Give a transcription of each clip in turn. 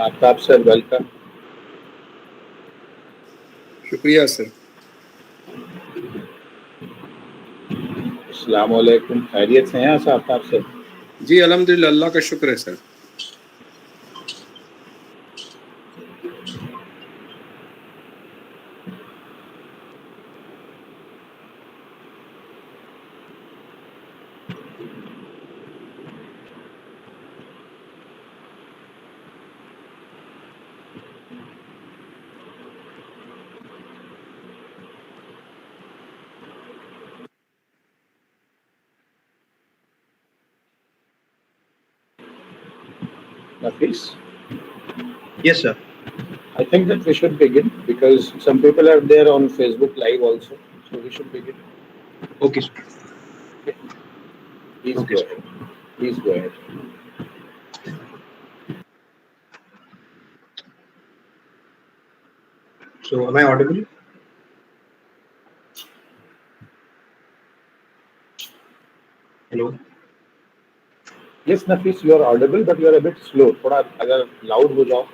Aftab sir welcome. शुक्रिया sir. अस्सलाम वालेकुम, खैरियत से हैं सर आफ्ताब सर? जी अल्हम्दुलिल्लाह, अल्लाह का शुक्र है sir. Nafis? Yes, sir. I think that we should begin because some people are there on Facebook Live also. So we should begin. Okay, sir. Okay. Please Okay, go sir. ahead. Please go ahead. So, am I audible? Hello. Yes, Nafis, you are audible, but you are a bit slow. थोड़ा अगर loud हो जाओ.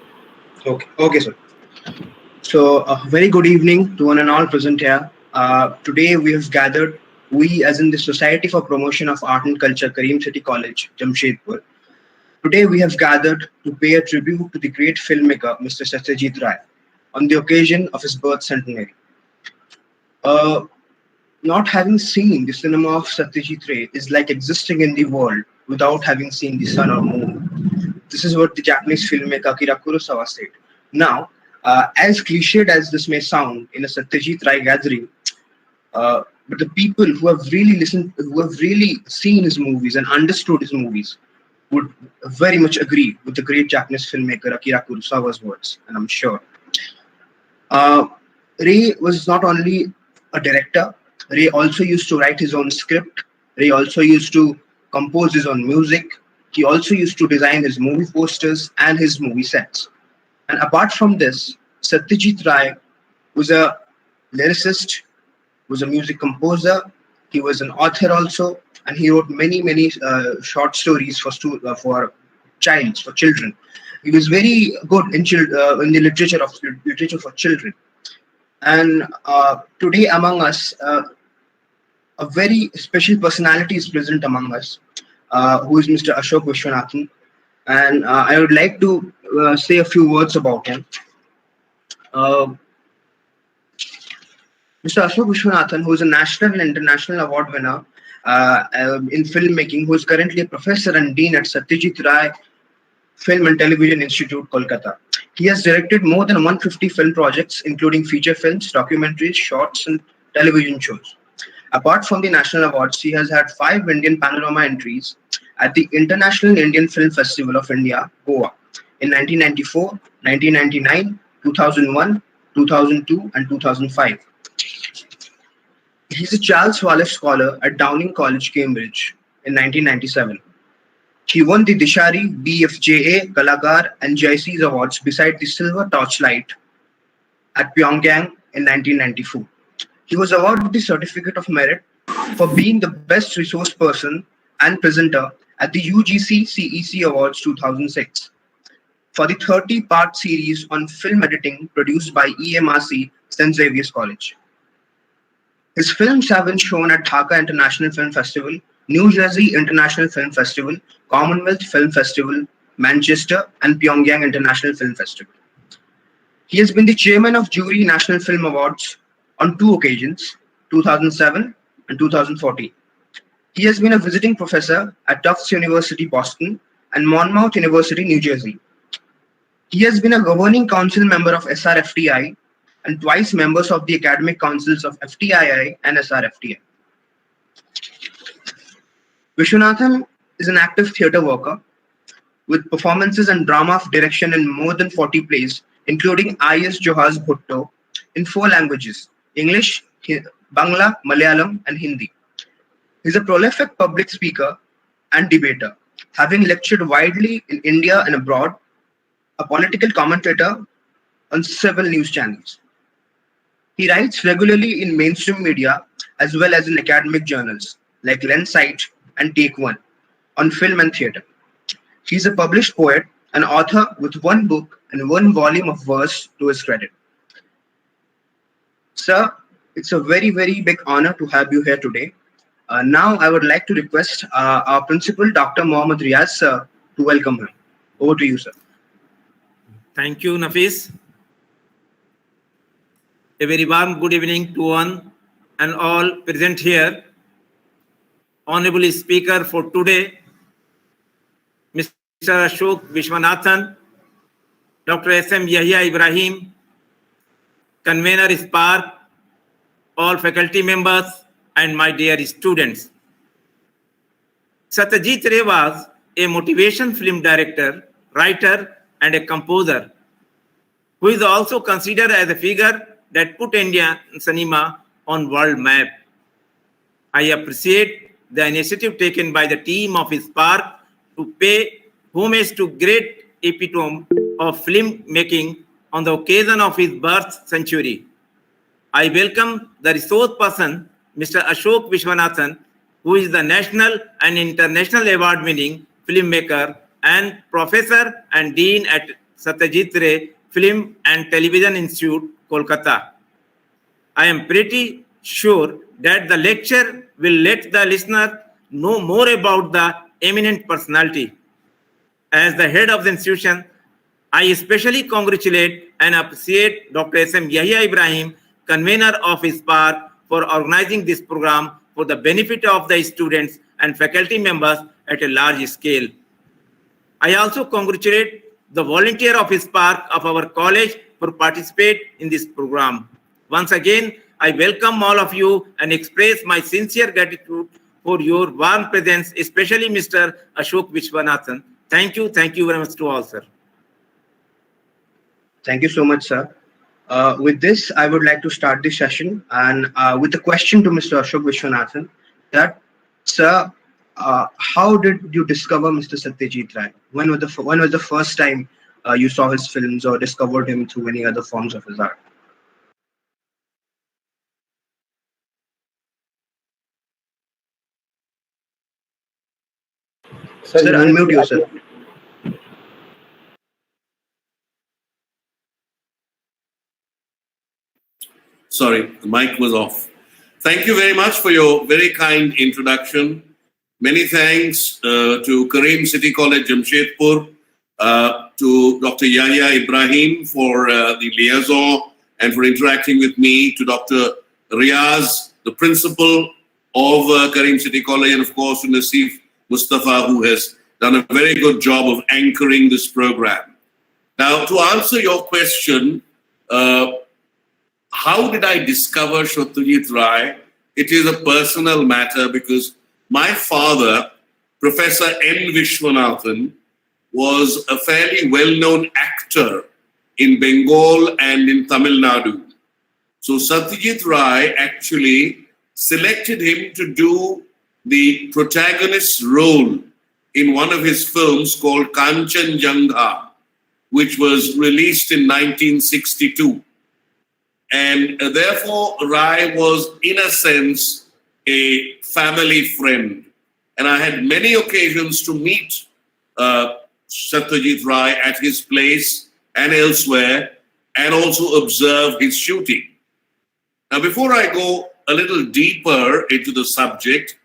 Okay, sir. So, very good evening to one and all present here. Today we have gathered, we as in the Society for Promotion of Art and Culture, Karim City College, Jamshedpur. Today we have gathered to pay a tribute to the great filmmaker, Mr. Satyajit Ray, on the occasion of his birth centenary. Not having seen the cinema of Satyajit Ray is like existing in the world without having seen the sun or moon. This is what the Japanese filmmaker Akira Kurosawa said. Now, as cliched as this may sound in a Satyajit Ray gathering, but the people who have really listened, who have really seen his movies and understood his movies, would very much agree with the great Japanese filmmaker Akira Kurosawa's words, and I'm sure. Ray was not only a director, Ray also used to write his own script, Ray also used to compose his own music, he also used to design his movie posters and his movie sets. And apart from this, Satyajit Ray was a lyricist, was a music composer, he was an author also, and he wrote many short stories for for children. He was very good in the literature for children. And today among us, a very special personality is present among us, who is Mr. Ashok Vishwanathan. And I would like to say a few words about him. Mr. Ashok Vishwanathan, who is a national and international award winner in filmmaking, who is currently a professor and dean at Satyajit Ray Film and Television Institute, Kolkata. He has directed more than 150 film projects, including feature films, documentaries, shorts, and television shows. Apart from the national awards, he has had 5 Indian Panorama entries at the International Indian Film Festival of India, Goa, in 1994, 1999, 2001, 2002, and 2005. He's a Charles Wallace Scholar at Downing College, Cambridge, in 1997. He won the Dishari, BFJA, Kalakar, and JIC's awards beside the Silver Torchlight at Pyongyang in 1994. He was awarded the Certificate of Merit for being the best resource person and presenter at the UGC CEC Awards 2006 for the 30-part series on film editing produced by EMRC, St. Xavier's College. His films have been shown at Dhaka International Film Festival, New Jersey International Film Festival, Commonwealth Film Festival, Manchester, and Pyongyang International Film Festival. He has been the chairman of Jury National Film Awards on 2 occasions, 2007 and 2014. He has been a visiting professor at Tufts University, Boston, and Monmouth University, New Jersey. He has been a governing council member of SRFTI and twice members of the academic councils of FTII and SRFTI. Vishwanathan is an active theatre worker with performances and drama direction in more than 40 plays, including I.S. Johaz Bhutto, in 4 languages: English, Bangla, Malayalam, and Hindi. He is a prolific public speaker and debater, having lectured widely in India and abroad, a political commentator on several news channels. He writes regularly in mainstream media as well as in academic journals like Lensight and Take One on film and theatre. He is a published poet and author with 1 book and 1 volume of verse to his credit. Sir, it's a very, very big honor to have you here today. Now I would like to request our principal, Dr. Mohammad Riaz, sir, to welcome him. Over to you, sir. Thank you, Nafis. A very warm good evening to one and all present here. Honorable Speaker for today, Mr. Ashok Vishwanathan, Dr. S.M. Yahya Ibrahim, Convener Spark, all faculty members, and my dear students. Satyajit Ray was a motivation film director, writer, and a composer, who is also considered as a figure that put Indian cinema on world map. I appreciate the initiative taken by the team of Spark to pay homage to great epitome of filmmaking on the occasion of his birth century. I welcome the resource person, Mr. Ashok Vishwanathan, who is the national and international award-winning filmmaker and professor and dean at Satyajit Ray Film and Television Institute, Kolkata. I am pretty sure that the lecture will let the listener know more about the eminent personality. As the head of the institution, I especially congratulate and appreciate Dr. S.M. Yahya Ibrahim, convener of Spark, for organizing this program for the benefit of the students and faculty members at a large scale. I also congratulate the volunteer of Spark of our college for participate in this program. Once again, I welcome all of you and express my sincere gratitude for your warm presence, especially Mr. Ashok Vishwanathan. Thank you very much to all, sir. Thank you so much, sir. With this, I would like to start the session and with a question to Mr. Ashok Vishwanathan that, sir, how did you discover Mr. Satyajit Ray? When was the first time you saw his films or discovered him through any other forms of his art? Sir, unmute yourself. Sorry, the mic was off. Thank you very much for your very kind introduction. Many thanks to Karim City College, Jamshedpur, to Dr. Yahya Ibrahim for the liaison and for interacting with me, to Dr. Riaz, the principal of Karim City College, and of course to Nasif Mustafa, who has done a very good job of anchoring this program. Now, to answer your question, how did I discover Satyajit Ray? It is a personal matter because my father, Professor N. Vishwanathan, was a fairly well-known actor in Bengal and in Tamil Nadu. So Satyajit Ray actually selected him to do the protagonist's role in one of his films called Kanchenjunga, which was released in 1962. And therefore, Ray was, in a sense, a family friend. And I had many occasions to meet Satyajit Ray at his place and elsewhere, and also observe his shooting. Now, before I go a little deeper into the subject,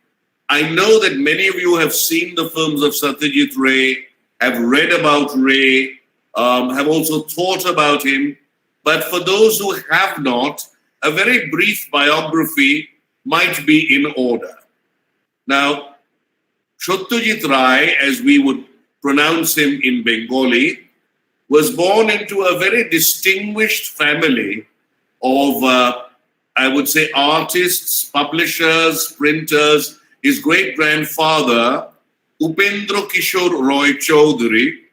I know that many of you have seen the films of Satyajit Ray, have read about Ray, have also thought about him. But for those who have not, a very brief biography might be in order. Now, Satyajit Ray, as we would pronounce him in Bengali, was born into a very distinguished family of, I would say, artists, publishers, printers. His great-grandfather, Upendra Kishore Roy Chaudhary,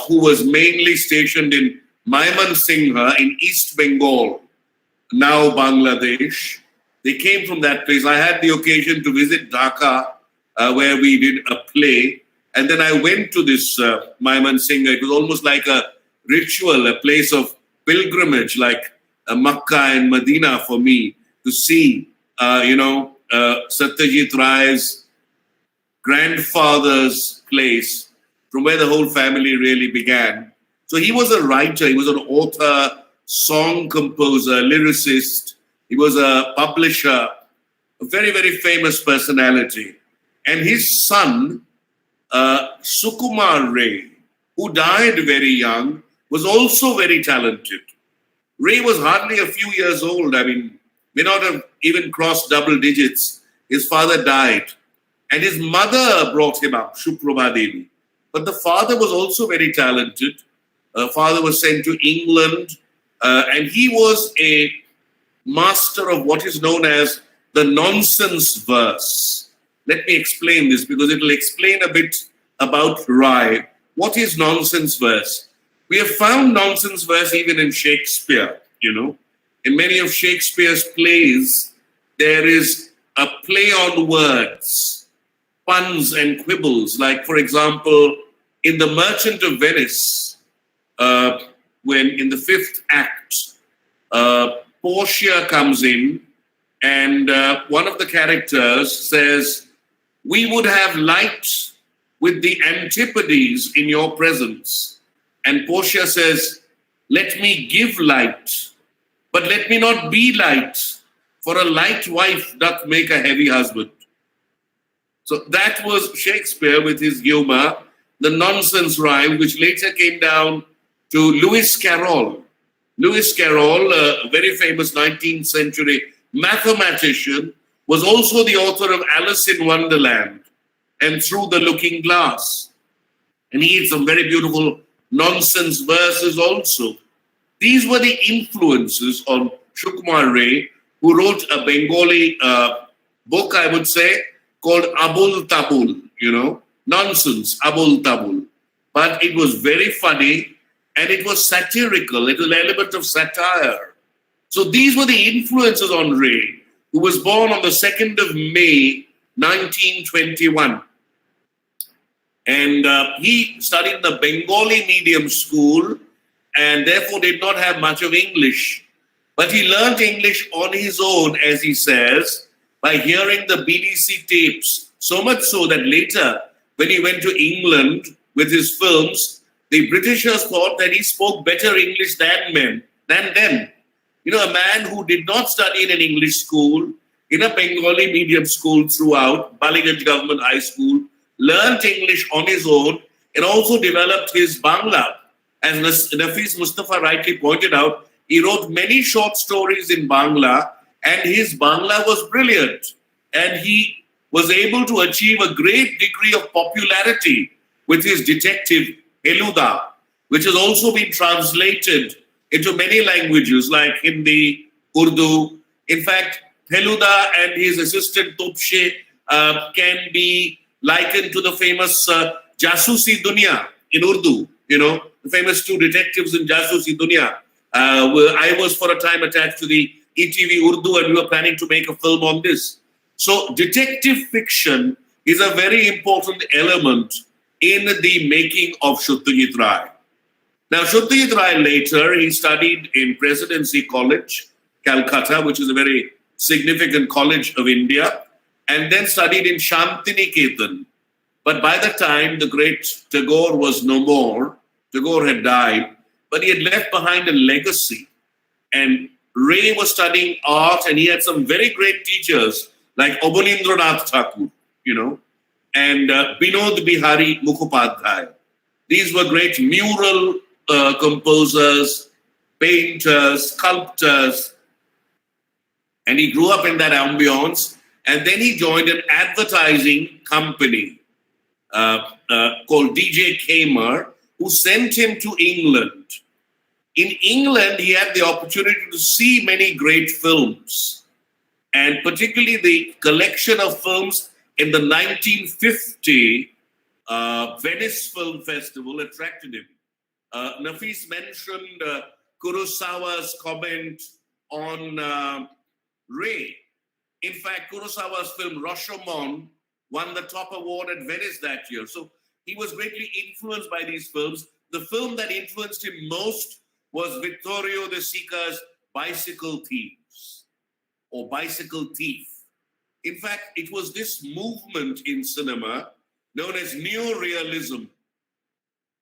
who was mainly stationed in Mymensingh in East Bengal, now Bangladesh. They came from that place. I had the occasion to visit Dhaka, where we did a play. And then I went to this Mymensingh. It was almost like a ritual, a place of pilgrimage, like Makkah and Medina for me, to see, Satyajit Ray's grandfather's place, from where the whole family really began. So he was a writer, he was an author, song composer, lyricist. He was a publisher, a very, very famous personality. And his son, Sukumar Ray, who died very young, was also very talented. Ray was hardly a few years old. I mean, may not have even crossed double digits. His father died. And his mother brought him up, Shuprabha Devi. But the father was also very talented. Father was sent to England. And he was a master of what is known as the nonsense verse. Let me explain this because it will explain a bit about Ray. What is nonsense verse? We have found nonsense verse even in Shakespeare, In many of Shakespeare's plays, there is a play on words, puns and quibbles. Like, for example, in The Merchant of Venice, when in the fifth act, Portia comes in and one of the characters says, "We would have light with the antipodes in your presence." And Portia says, "Let me give light, but let me not be light, for a light wife doth make a heavy husband." So that was Shakespeare with his humor, the nonsense rhyme, which later came down to Lewis Carroll. Lewis Carroll, a very famous 19th century mathematician, was also the author of Alice in Wonderland and Through the Looking Glass. And he had some very beautiful nonsense verses also. These were the influences on Sukumar Ray, who wrote a Bengali book, I would say, called Abul Tabul, nonsense, Abul Tabul. But it was very funny and it was satirical. It was an element of satire. So these were the influences on Ray, who was born on the 2nd of May, 1921. And he studied the Bengali medium school and therefore did not have much of English. But he learned English on his own, as he says, by hearing the BBC tapes. So much so that later, when he went to England with his films, the Britishers thought that he spoke better English than them. A man who did not study in an English school, in a Bengali medium school throughout, Ballygunge Government High School, learned English on his own and also developed his Bangla. As Nafis Mustafa rightly pointed out, he wrote many short stories in Bangla and his Bangla was brilliant. And he was able to achieve a great degree of popularity with his detective Feluda, which has also been translated into many languages like Hindi, Urdu. In fact, Feluda and his assistant Topshe can be likened to the famous Jasusi Dunya in Urdu, the famous two detectives in Jasusi Dunya. I was for a time attached to the ETV Urdu and we were planning to make a film on this. So detective fiction is a very important element in the making of Satyajit Ray. Now, Satyajit Ray later, he studied in Presidency College, Calcutta, which is a very significant college of India, and then studied in Shantiniketan. But by the time the great Tagore was no more, Tagore had died, but he had left behind a legacy. And Ray was studying art, and he had some very great teachers like Abanindranath Thakur, and Binod Bihari Mukhopadhyay. These were great mural composers, painters, sculptors, and he grew up in that ambience. And then he joined an advertising company called DJ Kamer, who sent him to England. In England, he had the opportunity to see many great films, and particularly the collection of films in the 1950 Venice Film Festival attracted him. Nafis mentioned Kurosawa's comment on Ray. In fact, Kurosawa's film Rashomon won the top award at Venice that year. So he was greatly influenced by these films. The film that influenced him most was Vittorio De Sica's Bicycle Thieves or Bicycle Thief. In fact, it was this movement in cinema known as neorealism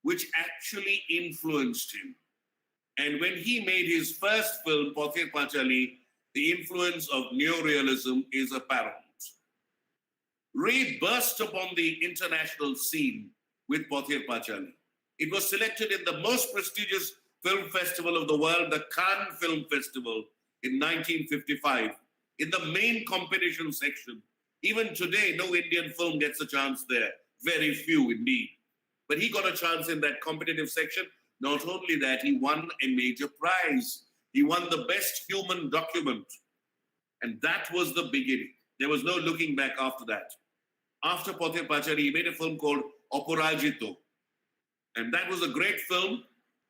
which actually influenced him. And when he made his first film, Pather Panchali, the influence of neorealism is apparent. Ray burst upon the international scene with Pather Panchali. It was selected in the most prestigious film festival of the world, the Cannes Film Festival, in 1955, in the main competition section. Even today, no Indian film gets a chance there. Very few indeed. But he got a chance in that competitive section. Not only that, he won a major prize. He won the best human document. And that was the beginning. There was no looking back after that. After Pather Panchali, he made a film called Aparajito. And that was a great film.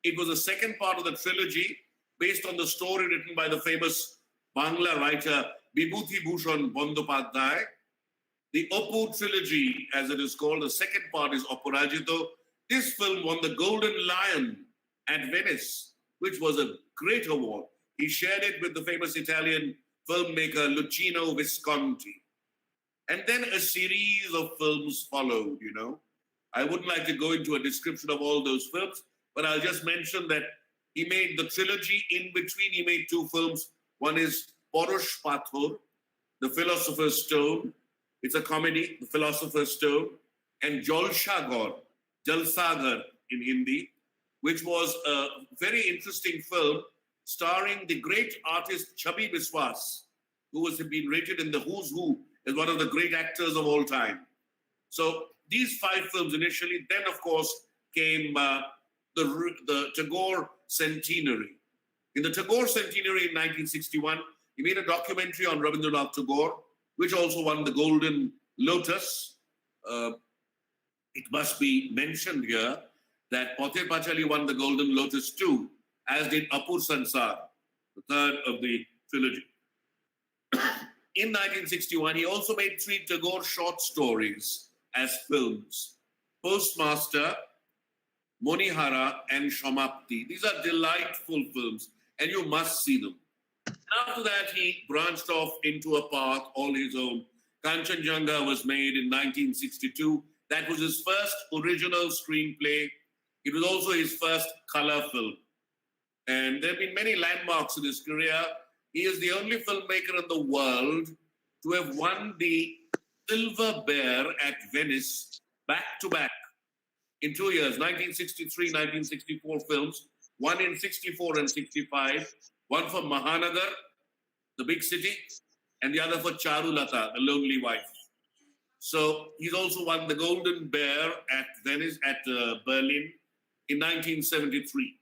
It was the second part of the trilogy based on the story written by the famous Bangla writer Bibhuti Bhushan Bandyopadhyay. The Apu trilogy, as it is called, the second part is Aparajito. This film won the Golden Lion at Venice, which was a great award. He shared it with the famous Italian filmmaker Luchino Visconti. And then a series of films followed, I wouldn't like to go into a description of all those films, but I'll just mention that he made the trilogy. In between, he made two films. One is Porush Pathor, The Philosopher's Stone. It's a comedy, The Philosopher's Stone. And Jalsaghar in Hindi, which was a very interesting film starring the great artist Chubby Biswas, who has been rated in the Who's Who as one of the great actors of all time. So these 5 films initially, then of course came the Tagore Centenary. In the Tagore Centenary in 1961, he made a documentary on Rabindranath Tagore, which also won the Golden Lotus. It must be mentioned here that Pather Panchali won the Golden Lotus too, as did Apur Sansar, the third of the trilogy. In 1961, he also made 3 Tagore short stories as films: Postmaster, Monihara, and Shamapti. These are delightful films, and you must see them. After that, he branched off into a path all his own. Kanchenjunga was made in 1962. That was his first original screenplay. It was also his first color film. And there have been many landmarks in his career. He is the only filmmaker in the world to have won the Silver Bear at Venice back to back in 2 years, 1963, 1964 films, one in 64 and 65, one for Mahanagar, the big city, and the other for Charulata, the lonely wife. So he's also won the Golden Bear at Venice, at Berlin in 1973.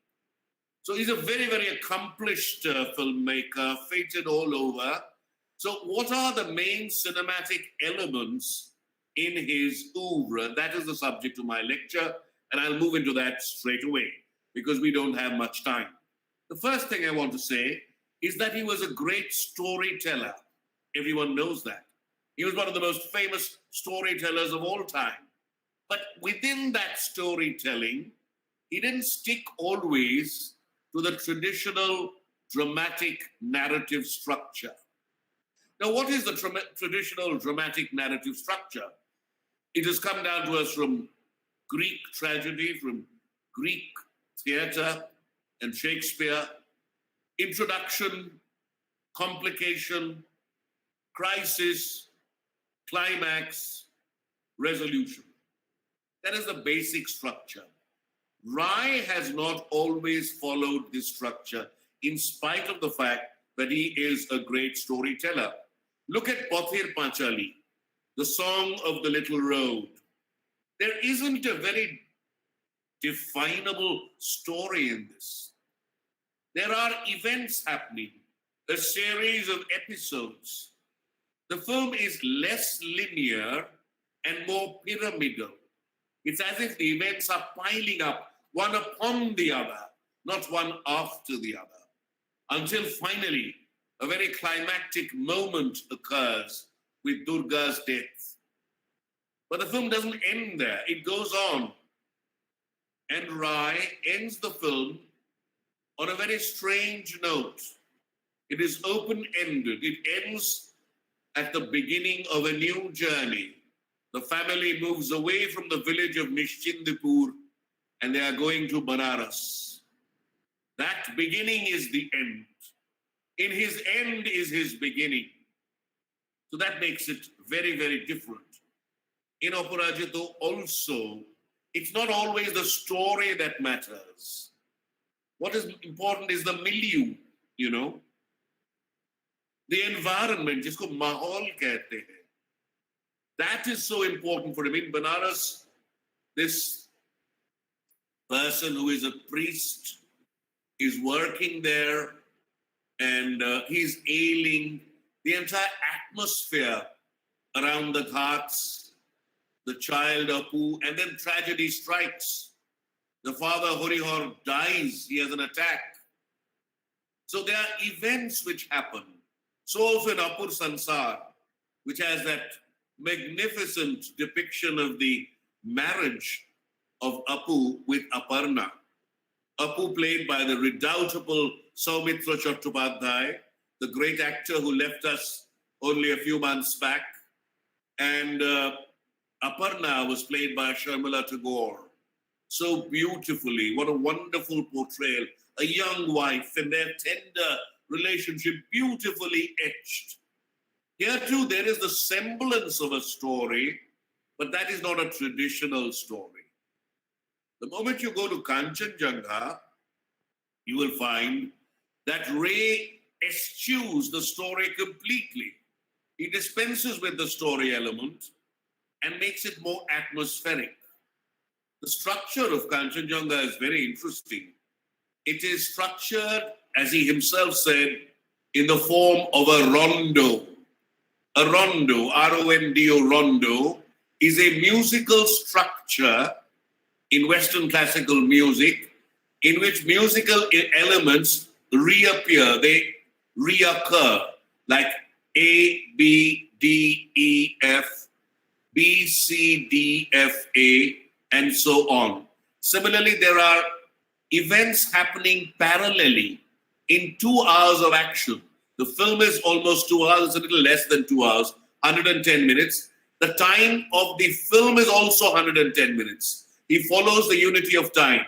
So he's a very, very accomplished filmmaker, featured all over. So what are the main cinematic elements in his oeuvre? That is the subject of my lecture, and I'll move into that straight away because we don't have much time. The first thing I want to say is that he was a great storyteller. Everyone knows that. He was one of the most famous storytellers of all time. But within that storytelling, he didn't stick always to the traditional dramatic narrative structure. Now, what is the traditional dramatic narrative structure? It has come down to us from Greek tragedy, from Greek theatre and Shakespeare. Introduction, complication, crisis, climax, resolution. That is the basic structure. Rai has not always followed this structure in spite of the fact that he is a great storyteller. Look at Pathir Panchali, the song of the little road. There isn't a very definable story in this. There are events happening, a series of episodes. The film is less linear and more pyramidal. It's as if the events are piling up one upon the other, not one after the other, until finally a very climactic moment occurs with Durga's death. But the film doesn't end there. It goes on. And Rai ends the film on a very strange note. It is open-ended. It ends at the beginning of a new journey. The family moves away from the village of Nishchindipur and they are going to Banaras. That beginning is the end. In his end is his beginning. So that makes it very, very different. In Aparajito also, it's not always the story that matters. What is important is the milieu, you know. The environment, jisko mahol kehte hain. That is so important for him. In Banaras, this person who is a priest is working there and he's ailing. The entire atmosphere around the ghats, the child Apu, and then tragedy strikes. The father Horihor dies, he has an attack. So there are events which happen. So also in Apur Sansar, which has that magnificent depiction of the marriage of Apu with Aparna. Apu played by the redoubtable Soumitra Chattopadhyay, the great actor who left us only a few months back. And Aparna was played by Sharmila Tagore. So beautifully, what a wonderful portrayal. A young wife and their tender relationship beautifully etched. Here too, there is the semblance of a story, but that is not a traditional story. The moment you go to Kanchenjunga, you will find that Ray eschews the story completely. He dispenses with the story element and makes it more atmospheric. The structure of Kanchenjunga is very interesting. It is structured, as he himself said, in the form of a rondo. A rondo, R-O-N-D-O, rondo, is a musical structure in Western classical music in which musical elements reappear, they reoccur, like A, B, D, E, F, B, C, D, F, A, and so on. Similarly, there are events happening parallelly in 2 hours of action. The film is almost 2 hours, it's a little less than 2 hours, 110 minutes. The time of the film is also 110 minutes. He follows the unity of time.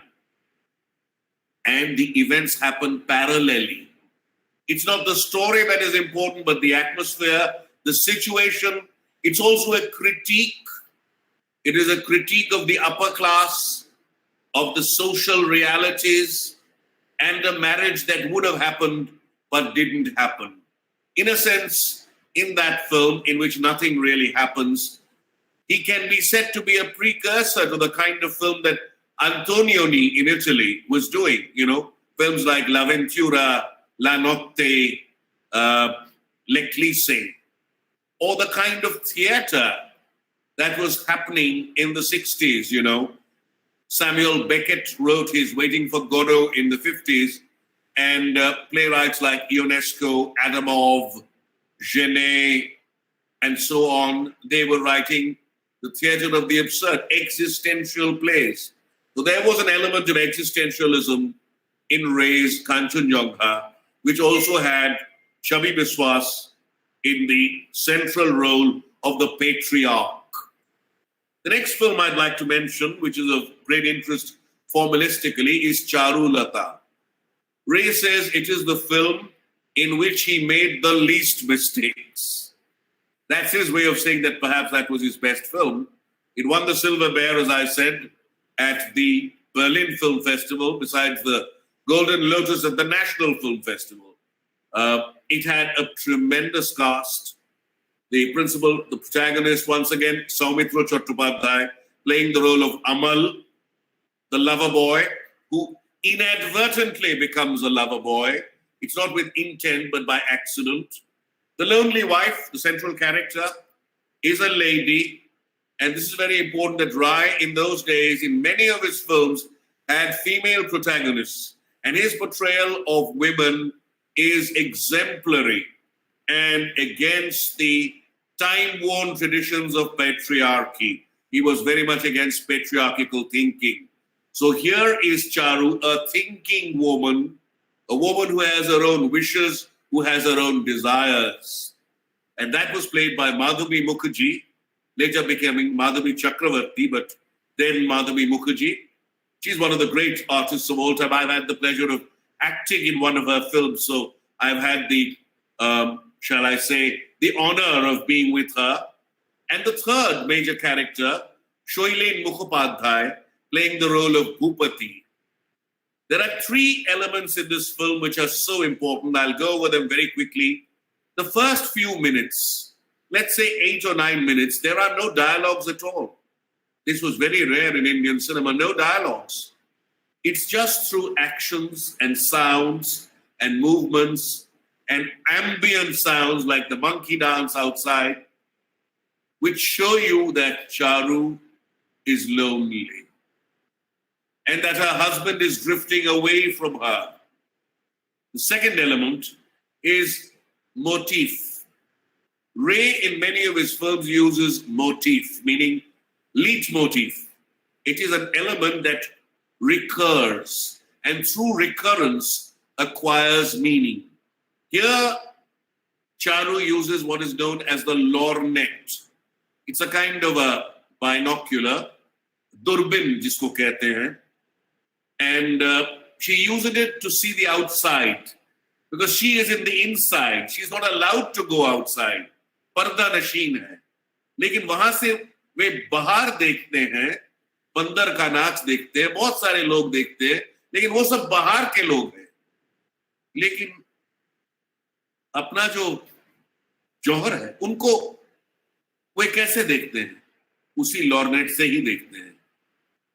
And the events happen parallelly. It's not the story that is important, but the atmosphere, the situation. It's also a critique. It is a critique of the upper class, of the social realities, and a marriage that would have happened but didn't happen. In a sense, in that film, in which nothing really happens, he can be said to be a precursor to the kind of film that Antonioni in Italy was doing, you know, films like L'Avventura, La Notte, L'Eclisse, or the kind of theater that was happening in the 60s, you know. Samuel Beckett wrote his Waiting for Godot in the 50s, and playwrights like Ionesco, Adamov, Genet, and so on, they were writing the theater of the absurd, existential plays. So there was an element of existentialism in Ray's Kanchenjunga, which also had Chabi Biswas in the central role of the patriarch. The next film I'd like to mention, which is of great interest formalistically, is Charulata. Ray says it is the film in which he made the least mistakes. That's his way of saying that perhaps that was his best film. It won the Silver Bear, as I said, at the Berlin Film Festival, besides the Golden Lotus at the National Film Festival. It had a tremendous cast. The protagonist, once again, Soumitra Chattopadhyay, playing the role of Amal, the lover boy, who inadvertently becomes a lover boy. It's not with intent, but by accident. The lonely wife, the central character, is a lady. And this is very important that Rai, in those days, in many of his films, had female protagonists. And his portrayal of women is exemplary and against the time-worn traditions of patriarchy. He was very much against patriarchal thinking. So here is Charu, a thinking woman, a woman who has her own wishes, who has her own desires. And that was played by Madhavi Mukherjee, later becoming Madhavi Chakravarti, but then Madhavi Mukherjee. She's one of the great artists of all time. I've had the pleasure of acting in one of her films, so I've had the, shall I say, the honor of being with her. And the third major character, Shoilen Mukhopadhyay, playing the role of Bhupati. There are three elements in this film which are so important. I'll go over them very quickly. The first few minutes, let's say 8 or 9 minutes, there are no dialogues at all. This was very rare in Indian cinema, no dialogues. It's just through actions and sounds and movements and ambient sounds like the monkey dance outside, which show you that Charu is lonely and that her husband is drifting away from her. The second element is motif. Ray, in many of his films, uses motif, meaning leitmotif. It is an element that recurs and through recurrence acquires meaning. Here, Charu uses what is known as the lorgnette. It's a kind of a binocular, durbin jisko kehte hain, and she uses it to see the outside because she is in the inside. She's not allowed to go outside. पर्दा नशीन है, लेकिन वहां से वे बाहर देखते हैं, बंदर का नाच देखते हैं, बहुत सारे लोग देखते हैं, लेकिन वो सब बाहर के लोग हैं. लेकिन अपना जो जौहर है उनको वे कैसे देखते हैं? उसी लॉर्नेट से ही देखते हैं.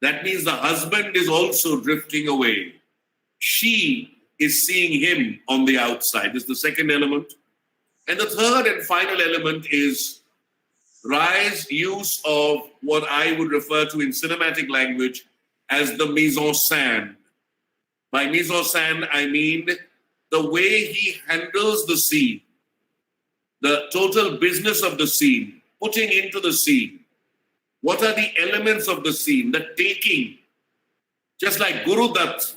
That means the husband is also drifting away. She is seeing him on the outside. This is the second element. And the third and final element is Rai's use of what I would refer to in cinematic language as the mise en scène. By mise en scène, I mean the way he handles the scene, the total business of the scene, putting into the scene. What are the elements of the scene, the taking? Just like Guru Dutt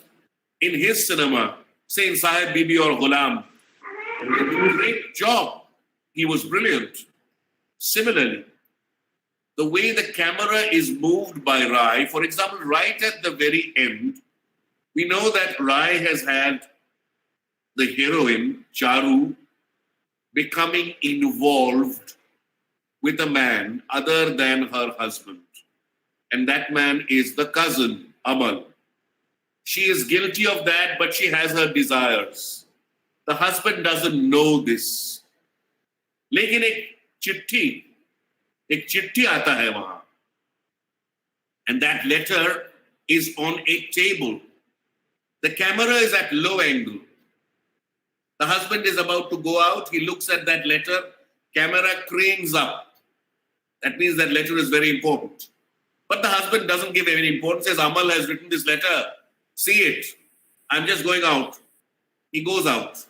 in his cinema, saying Sahib Bibi or Ghulam, he did a great job. He was brilliant. Similarly, the way the camera is moved by Rai, for example, right at the very end, we know that Rai has had the heroine, Charu, becoming involved with a man other than her husband. And that man is the cousin, Amal. She is guilty of that, but she has her desires. The husband doesn't know this. लेकिन एक चिट्ठी आता है वहां. And that letter is on a table. The camera is at low angle. The husband is about to go out. He looks at that letter. Camera cranes up. That means that letter is very important. But the husband doesn't give any importance. Says, Amal has written this letter. See it. I'm just going out. He goes out.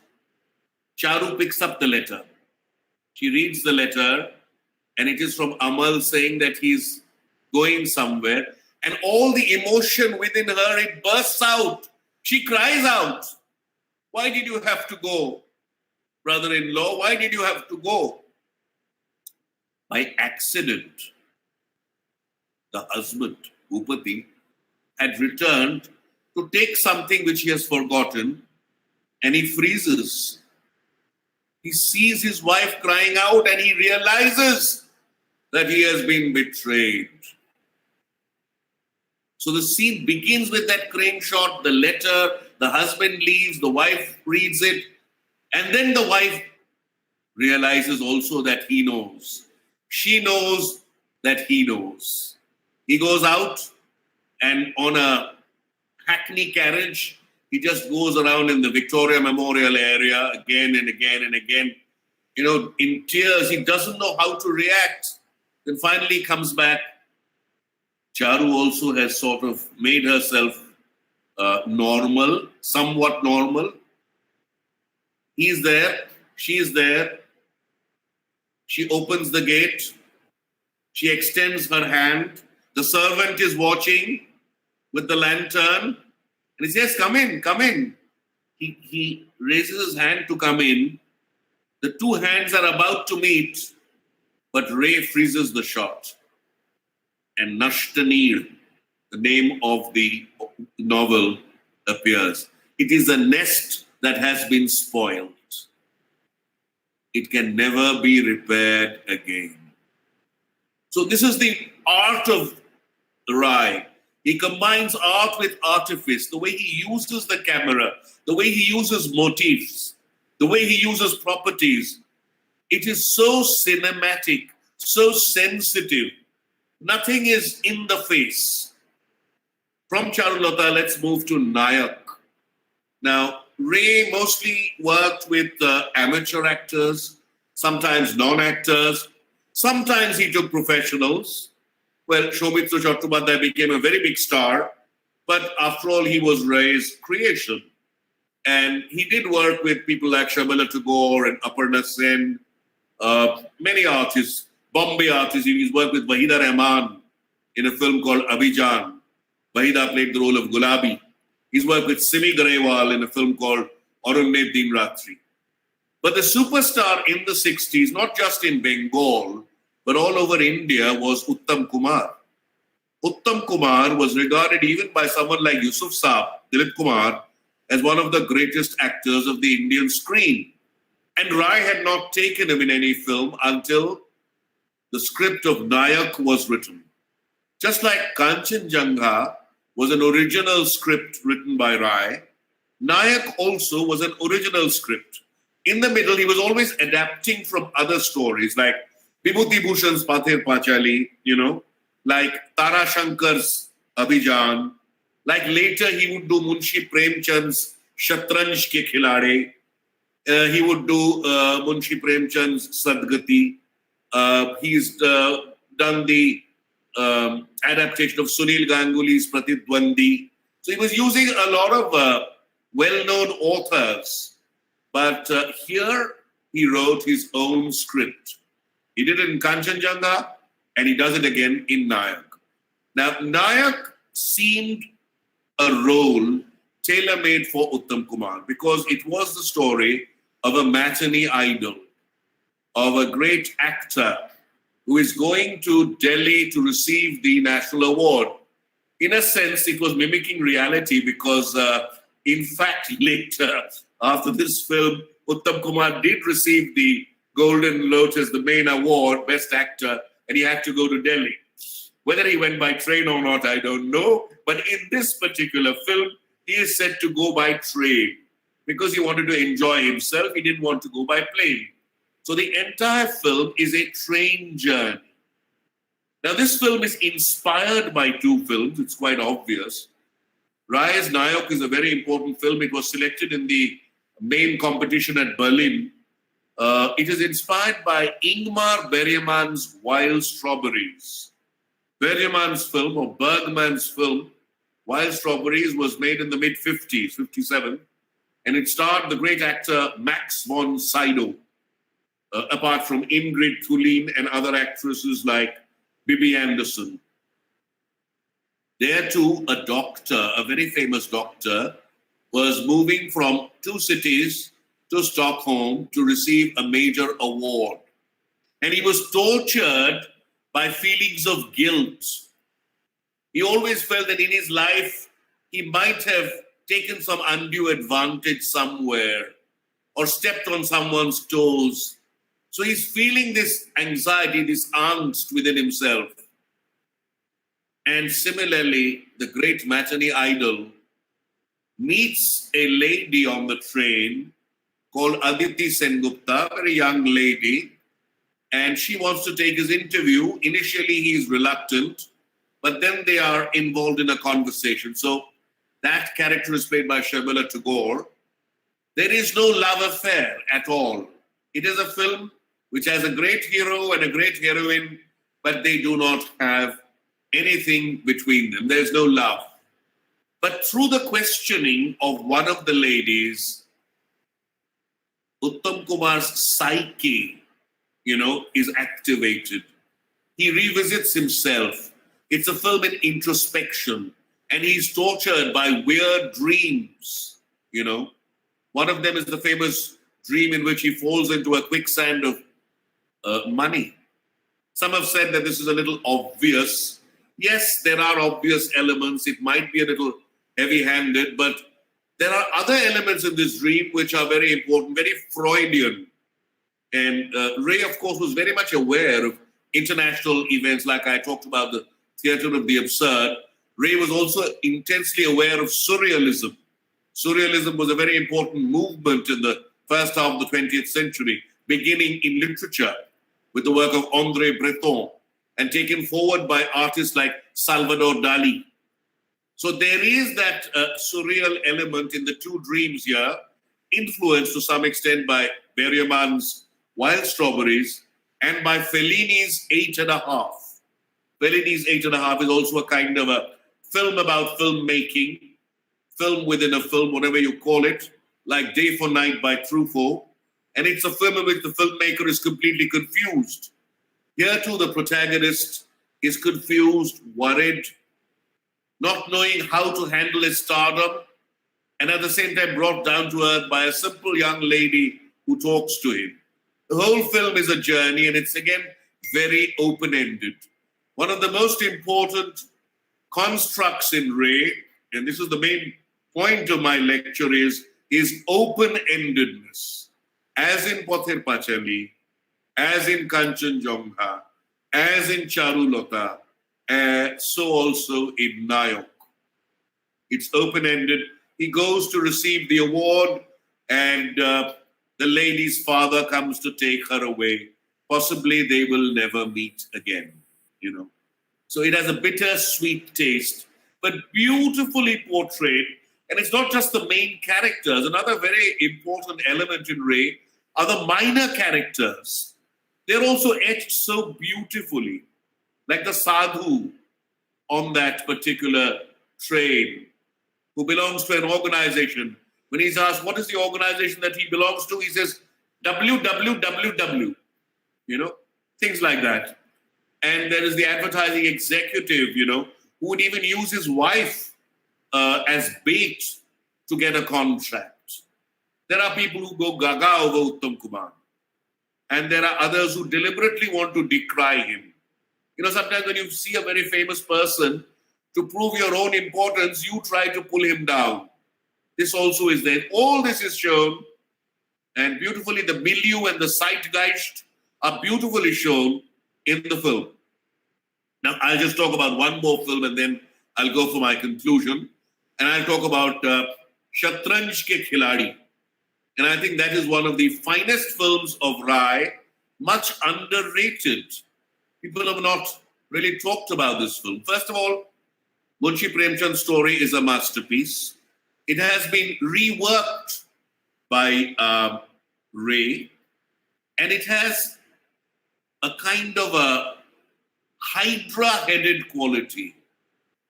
Charu picks up the letter. She reads the letter, and it is from Amal saying that he's going somewhere. And all the emotion within her, it bursts out. She cries out. Why did you have to go, brother-in-law? Why did you have to go? By accident, the husband, Bhupati, had returned to take something which he has forgotten, and he freezes. He sees his wife crying out and he realizes that he has been betrayed. So the scene begins with that crane shot, the letter, the husband leaves, the wife reads it, and then the wife realizes also that he knows. She knows that he knows. He goes out and on a hackney carriage, he just goes around in the Victoria Memorial area again and again and again, in tears. He doesn't know how to react. Then finally comes back. Charu also has sort of made herself normal, somewhat normal. He's there. She is there. She opens the gate. She extends her hand. The servant is watching with the lantern. And he says, come in, come in. He raises his hand to come in. The two hands are about to meet, but Ray freezes the shot. And Nashtanir, the name of the novel, appears. It is a nest that has been spoiled. It can never be repaired again. So this is the art of Rai. He combines art with artifice, the way he uses the camera, the way he uses motifs, the way he uses properties. It is so cinematic, so sensitive. Nothing is in the face. From Charulata, let's move to Nayak. Now, Ray mostly worked with amateur actors, sometimes non-actors. Sometimes he took professionals. Well, Shobhitra Chattopadhyay became a very big star, but after all, he was Ray's creation. And he did work with people like Shabala Tagore and Aparna Sen, many artists, Bombay artists. He's worked with Wahida Rahman in a film called Abhijan. Wahida played the role of Gulabi. He's worked with Simi Garewal in a film called Aurangzeb Din Ratri. But the superstar in the 60s, not just in Bengal, but all over India, was Uttam Kumar. Uttam Kumar was regarded even by someone like Yusuf Saab, Dilip Kumar, as one of the greatest actors of the Indian screen. And Rai had not taken him in any film until the script of Nayak was written. Just like Kanchenjunga was an original script written by Rai, Nayak also was an original script. In the middle, he was always adapting from other stories, like Vibhuti Bhushan's Pather Pachali, like Tara Shankar's Abhijan, like later he would do Munshi Premchand's Shatranj Ke Khilade, he would do Munshi Premchand's Sadgati, he's done the adaptation of Sunil Ganguly's Pratidwandi. So he was using a lot of well-known authors, but here he wrote his own script. He did it in Kanchenjunga, and he does it again in Nayak. Now, Nayak seemed a role tailor-made for Uttam Kumar because it was the story of a matinee idol, of a great actor who is going to Delhi to receive the national award. In a sense, it was mimicking reality because, in fact, later, after this film, Uttam Kumar did receive the Golden Lotus, the main award, Best Actor, and he had to go to Delhi. Whether he went by train or not, I don't know. But in this particular film, he is said to go by train because he wanted to enjoy himself. He didn't want to go by plane. So the entire film is a train journey. Now, this film is inspired by two films. It's quite obvious. Rai's Nayak is a very important film. It was selected in the main competition at Berlin. It is inspired by Ingmar Bergman's Wild Strawberries. Bergman's film, or Bergman's film, Wild Strawberries, was made in the mid-50s, 57, and it starred the great actor Max von Sydow, apart from Ingrid Thulin and other actresses like Bibi Anderson. There too, a doctor, a very famous doctor, was moving from two cities to Stockholm to receive a major award. And he was tortured by feelings of guilt. He always felt that in his life, he might have taken some undue advantage somewhere. or stepped on someone's toes. So he's feeling this anxiety, this angst within himself. And similarly, the great matinee idol meets a lady on the train called Aditi Sengupta, a very young lady, and she wants to take his interview. Initially, he is reluctant, but then they are involved in a conversation. So that character is played by Sharmila Tagore. There is no love affair at all. It is a film which has a great hero and a great heroine, but they do not have anything between them. There's no love. But through the questioning of one of the ladies, Uttam Kumar's psyche, is activated. He revisits himself. It's a film in introspection, and he's tortured by weird dreams. One of them is the famous dream in which he falls into a quicksand of money. Some have said that this is a little obvious. Yes, there are obvious elements. It might be a little heavy-handed, but there are other elements in this dream which are very important, very Freudian. And Ray, of course, was very much aware of international events, like I talked about the theatre of the absurd. Ray was also intensely aware of surrealism. Surrealism was a very important movement in the first half of the 20th century, beginning in literature with the work of André Breton and taken forward by artists like Salvador Dali. So there is that surreal element in the two dreams here, influenced to some extent by Berryman's Wild Strawberries and by Fellini's 8.5. Fellini's 8.5 is also a kind of a film about filmmaking, film within a film, whatever you call it, like Day for Night by Truffaut. And it's a film in which the filmmaker is completely confused. Here too, the protagonist is confused, worried, not knowing how to handle his stardom, and at the same time brought down to earth by a simple young lady who talks to him. The whole film is a journey, and it's again very open-ended. One of the most important constructs in Ray, and this is the main point of my lecture, is his open-endedness. As in Pothir Pachali, as in Kanchenjunga, as in Charulata, so also in Nayok. It's open-ended. He goes to receive the award, and the lady's father comes to take her away. Possibly they will never meet again, So it has a bitter-sweet taste, but beautifully portrayed. And it's not just the main characters. Another very important element in Ray are the minor characters. They're also etched so beautifully, like the sadhu on that particular train, who belongs to an organization. When he's asked what is the organization that he belongs to, he says, WWWW, things like that. And there is the advertising executive, who would even use his wife as bait to get a contract. There are people who go gaga over Uttam Kumar. And there are others who deliberately want to decry him. Sometimes when you see a very famous person, to prove your own importance, you try to pull him down. This also is there. All this is shown, and beautifully the milieu and the zeitgeist are beautifully shown in the film. Now, I'll just talk about one more film and then I'll go for my conclusion. And I'll talk about Shatranj Ke Khiladi. And I think that is one of the finest films of Rai, much underrated. People have not really talked about this film. First of all, Munshi Premchand's story is a masterpiece. It has been reworked by Ray, and it has a kind of a hydra-headed quality.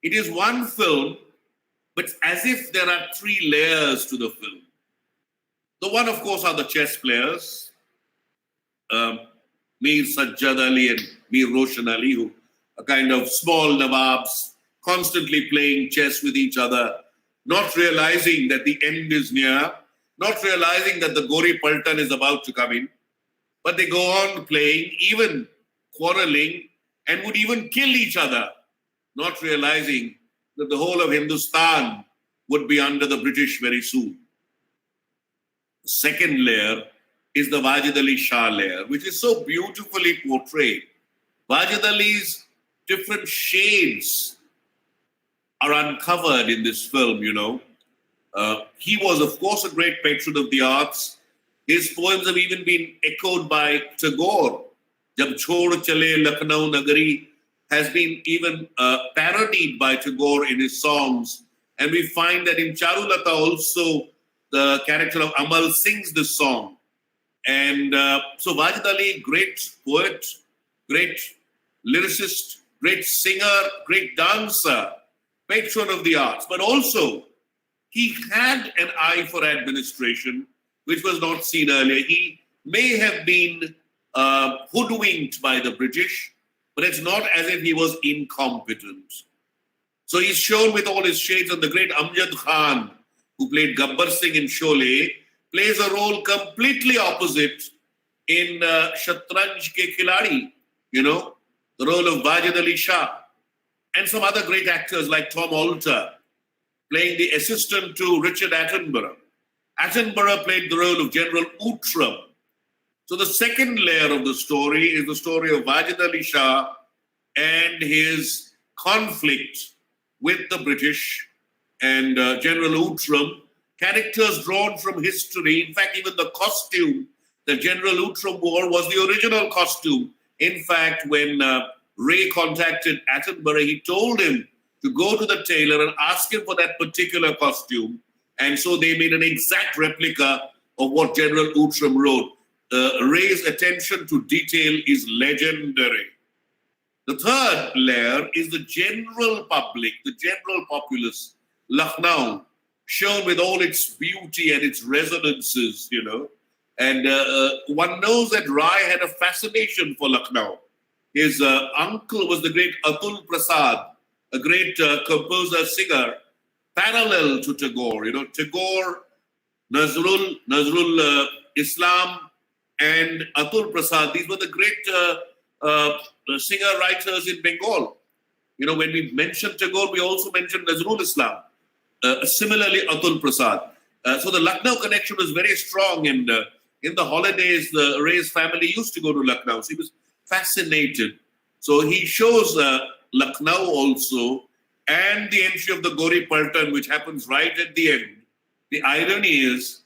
It is one film, but as if there are three layers to the film. The one, of course, are the chess players, Mir Sajjad Ali and Mir Roshan Ali, who are kind of small Nawabs, constantly playing chess with each other, not realizing that the end is near, not realizing that the Gori Paltan is about to come in, but they go on playing, even quarreling, and would even kill each other, not realizing that the whole of Hindustan would be under the British very soon. second layer is the Wajid Ali Shah layer, which is so beautifully portrayed. Wajid Ali's different shades are uncovered in this film, you know. He was, of course, a great patron of the arts. His poems have even been echoed by Tagore. Jab Chhod Chale Lucknow Nagari has been even parodied by Tagore in his songs. And we find that in Charulata also, the character of Amal sings this song. And so Wajid Ali, great poet, great lyricist, great singer, great dancer, patron of the arts. But also, he had an eye for administration, which was not seen earlier. He may have been hoodwinked by the British, but it's not as if he was incompetent. So he's shown with all his shades, and the great Amjad Khan, who played Gabbar Singh in Sholay, plays a role completely opposite in Shatranj Ke Khiladi, you know, the role of Wajid Ali Shah. And some other great actors like Tom Alter, playing the assistant to Richard Attenborough. Attenborough played the role of General Outram. So the second layer of the story is the story of Wajid Ali Shah and his conflict with the British and General Outram, characters drawn from history. In fact, even the costume that General Outram wore was the original costume. In fact, when Ray contacted Attenborough, he told him to go to the tailor and ask him for that particular costume. And so they made an exact replica of what General Outram wrote. Ray's attention to detail is legendary. The third layer is the general public, the general populace, Lucknow, shown with all its beauty and its resonances, you know. And one knows that Rai had a fascination for Lucknow. His uncle was the great Atul Prasad, a great composer, singer, parallel to Tagore. You know, Tagore, Nazrul Islam, and Atul Prasad, these were the great singer-writers in Bengal. You know, when we mentioned Tagore, we also mentioned Nazrul Islam. Similarly, Atul Prasad. So the Lucknow connection was very strong, and in the holidays, the Ray's family used to go to Lucknow. So he was fascinated. So he shows Lucknow also, and the entry of the Gori Paltan, which happens right at the end. The irony is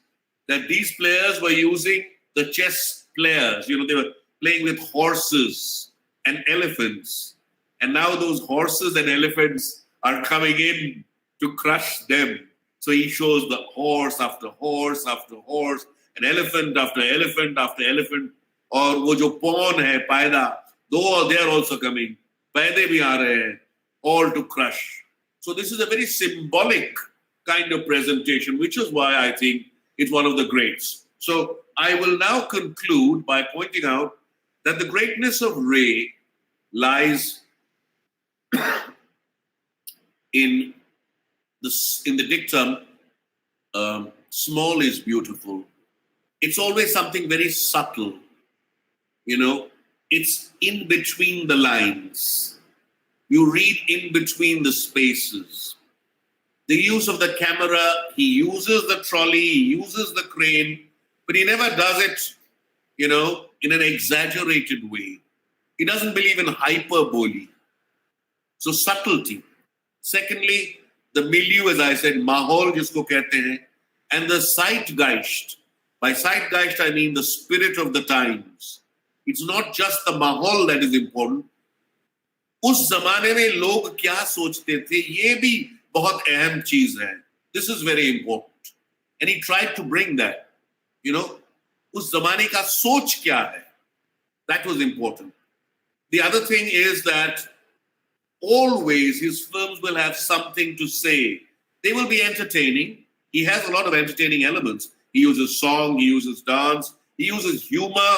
that these players were using the chess players. You know, they were playing with horses and elephants. And now those horses and elephants are coming in to crush them. So he shows the horse after horse after horse, and elephant after elephant after elephant. Or wo jo pawn hai, paida, though they are also coming. Paide bhi aa rahe hain, all to crush. So this is a very symbolic kind of presentation, which is why I think it's one of the greats. So I will now conclude by pointing out that the greatness of Ray lies in the dictum, small is beautiful. It's always something very subtle. You know, it's in between the lines. You read in between the spaces. The use of the camera, he uses the trolley, he uses the crane, but he never does it, you know, in an exaggerated way. He doesn't believe in hyperbole. So subtlety. Secondly, the milieu, as I said, mahol jisko kehte hain, and the zeitgeist. By zeitgeist, I mean the spirit of the times. It's not just the mahol that is important. उस जमाने में लोग क्या सोचते थे, ये भी बहुत अहम चीज है. This is very important. And he tried to bring that. You know, उस जमाने का सोच क्या है? That was important. The other thing is that always his films will have something to say. They will be entertaining. He has a lot of entertaining elements. He uses song, he uses dance, he uses humor,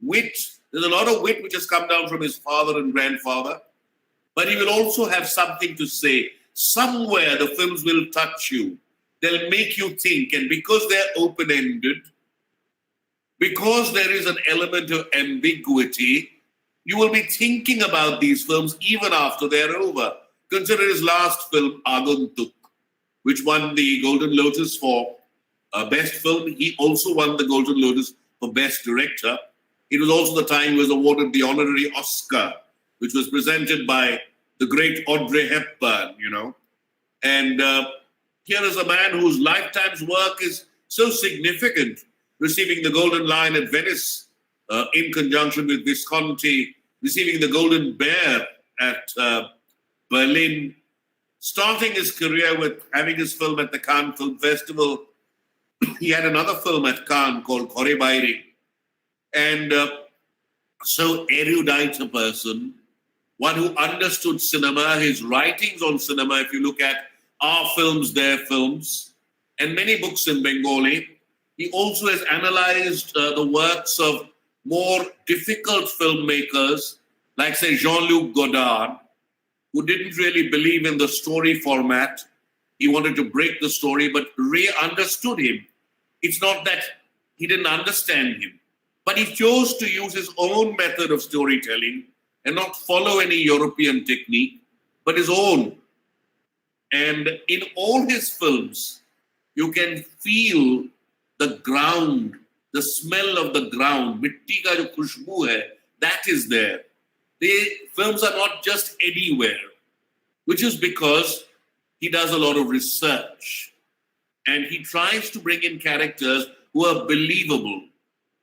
wit. There's a lot of wit which has come down from his father and grandfather. But he will also have something to say. Somewhere the films will touch you. They'll make you think. And because they're open-ended, because there is an element of ambiguity, you will be thinking about these films even after they're over. Consider his last film, Aguntuk, which won the Golden Lotus for Best Film. He also won the Golden Lotus for Best Director. It was also the time he was awarded the honorary Oscar, which was presented by the great Audrey Hepburn, And here is a man whose lifetime's work is so significant, receiving the Golden Lion at Venice in conjunction with Visconti, receiving the Golden Bear at Berlin, starting his career with having his film at the Cannes Film Festival. He had another film at Cannes called Kore Bairi. And so erudite a person, one who understood cinema, his writings on cinema, if you look at Our Films, Their Films, and many books in Bengali. He also has analyzed the works of more difficult filmmakers, like, say, Jean-Luc Godard, who didn't really believe in the story format. He wanted to break the story, but Ray understood him. It's not that he didn't understand him, but he chose to use his own method of storytelling and not follow any European technique, but his own. And in all his films, you can feel the ground, the smell of the ground, mitti ka jo khushboo hai, that is there. The films are not just anywhere, which is because he does a lot of research. And he tries to bring in characters who are believable.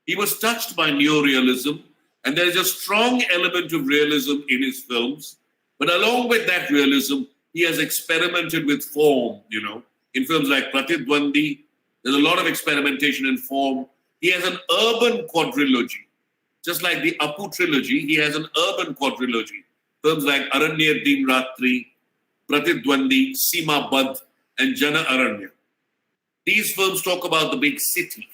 He was touched by neorealism, and there is a strong element of realism in his films. But along with that realism, he has experimented with form, In films like Pratidwandi, there's a lot of experimentation in form. He has an urban quadrilogy. Just like the Apu trilogy, he has an urban quadrilogy. Films like Aranya Din Ratri, Pratidwandi, Seema Badh, and Jana Aranya. These films talk about the big city.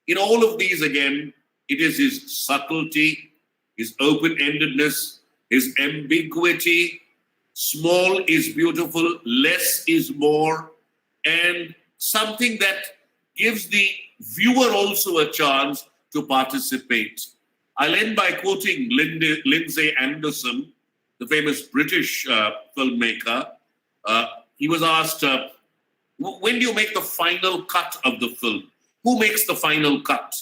In all of these, again, it is his subtlety, his open-endedness, his ambiguity. Small is beautiful, less is more, and something that gives the viewer also a chance to participate. I'll end by quoting Lindsay Anderson, the famous British filmmaker. He was asked, when do you make the final cut of the film? Who makes the final cut?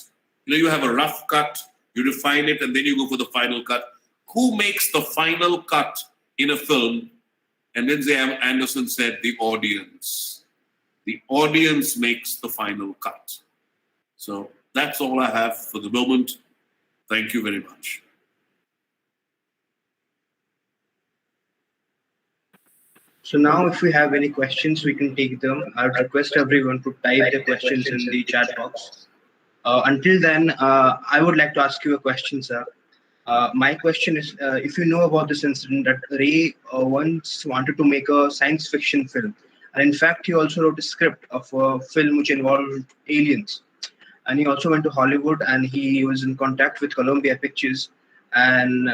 You have a rough cut, you refine it, and then you go for the final cut. Who makes the final cut in a film? And Lindsay Anderson said, the audience. The audience makes the final cut. So that's all I have for the moment. Thank you very much. So now if we have any questions, we can take them. I would request everyone to type their questions in the chat box. Until then, I would like to ask you a question, sir. My question is, if you know about this incident that Ray once wanted to make a science fiction film. And in fact, he also wrote a script of a film which involved aliens. And he also went to Hollywood and he was in contact with Columbia Pictures. And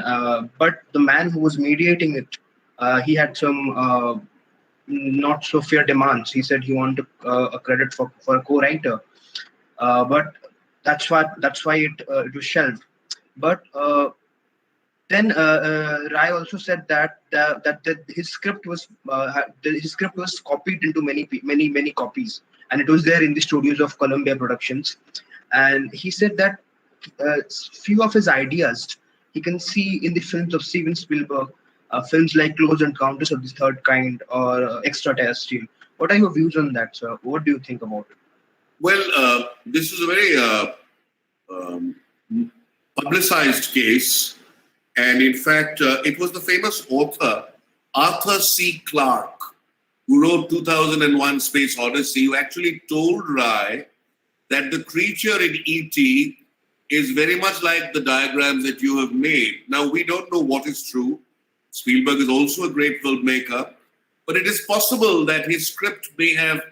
but the man who was mediating it, he had some not so fair demands. He said he wanted a credit for a co-writer, but that's why it was shelved. But then Rai also said that his script was copied into many copies, and it was there in the studios of Columbia Productions. And he said that few of his ideas he can see in the films of Steven Spielberg, films like Close Encounters of the Third Kind or Extraterrestrial. What are your views on that, sir? What do you think about it? Well, this is a very publicized case. And in fact, it was the famous author, Arthur C. Clarke, who wrote 2001 Space Odyssey, who actually told Rai that the creature in E.T. is very much like the diagrams that you have made. Now, we don't know what is true. Spielberg is also a great filmmaker, but it is possible that his script may have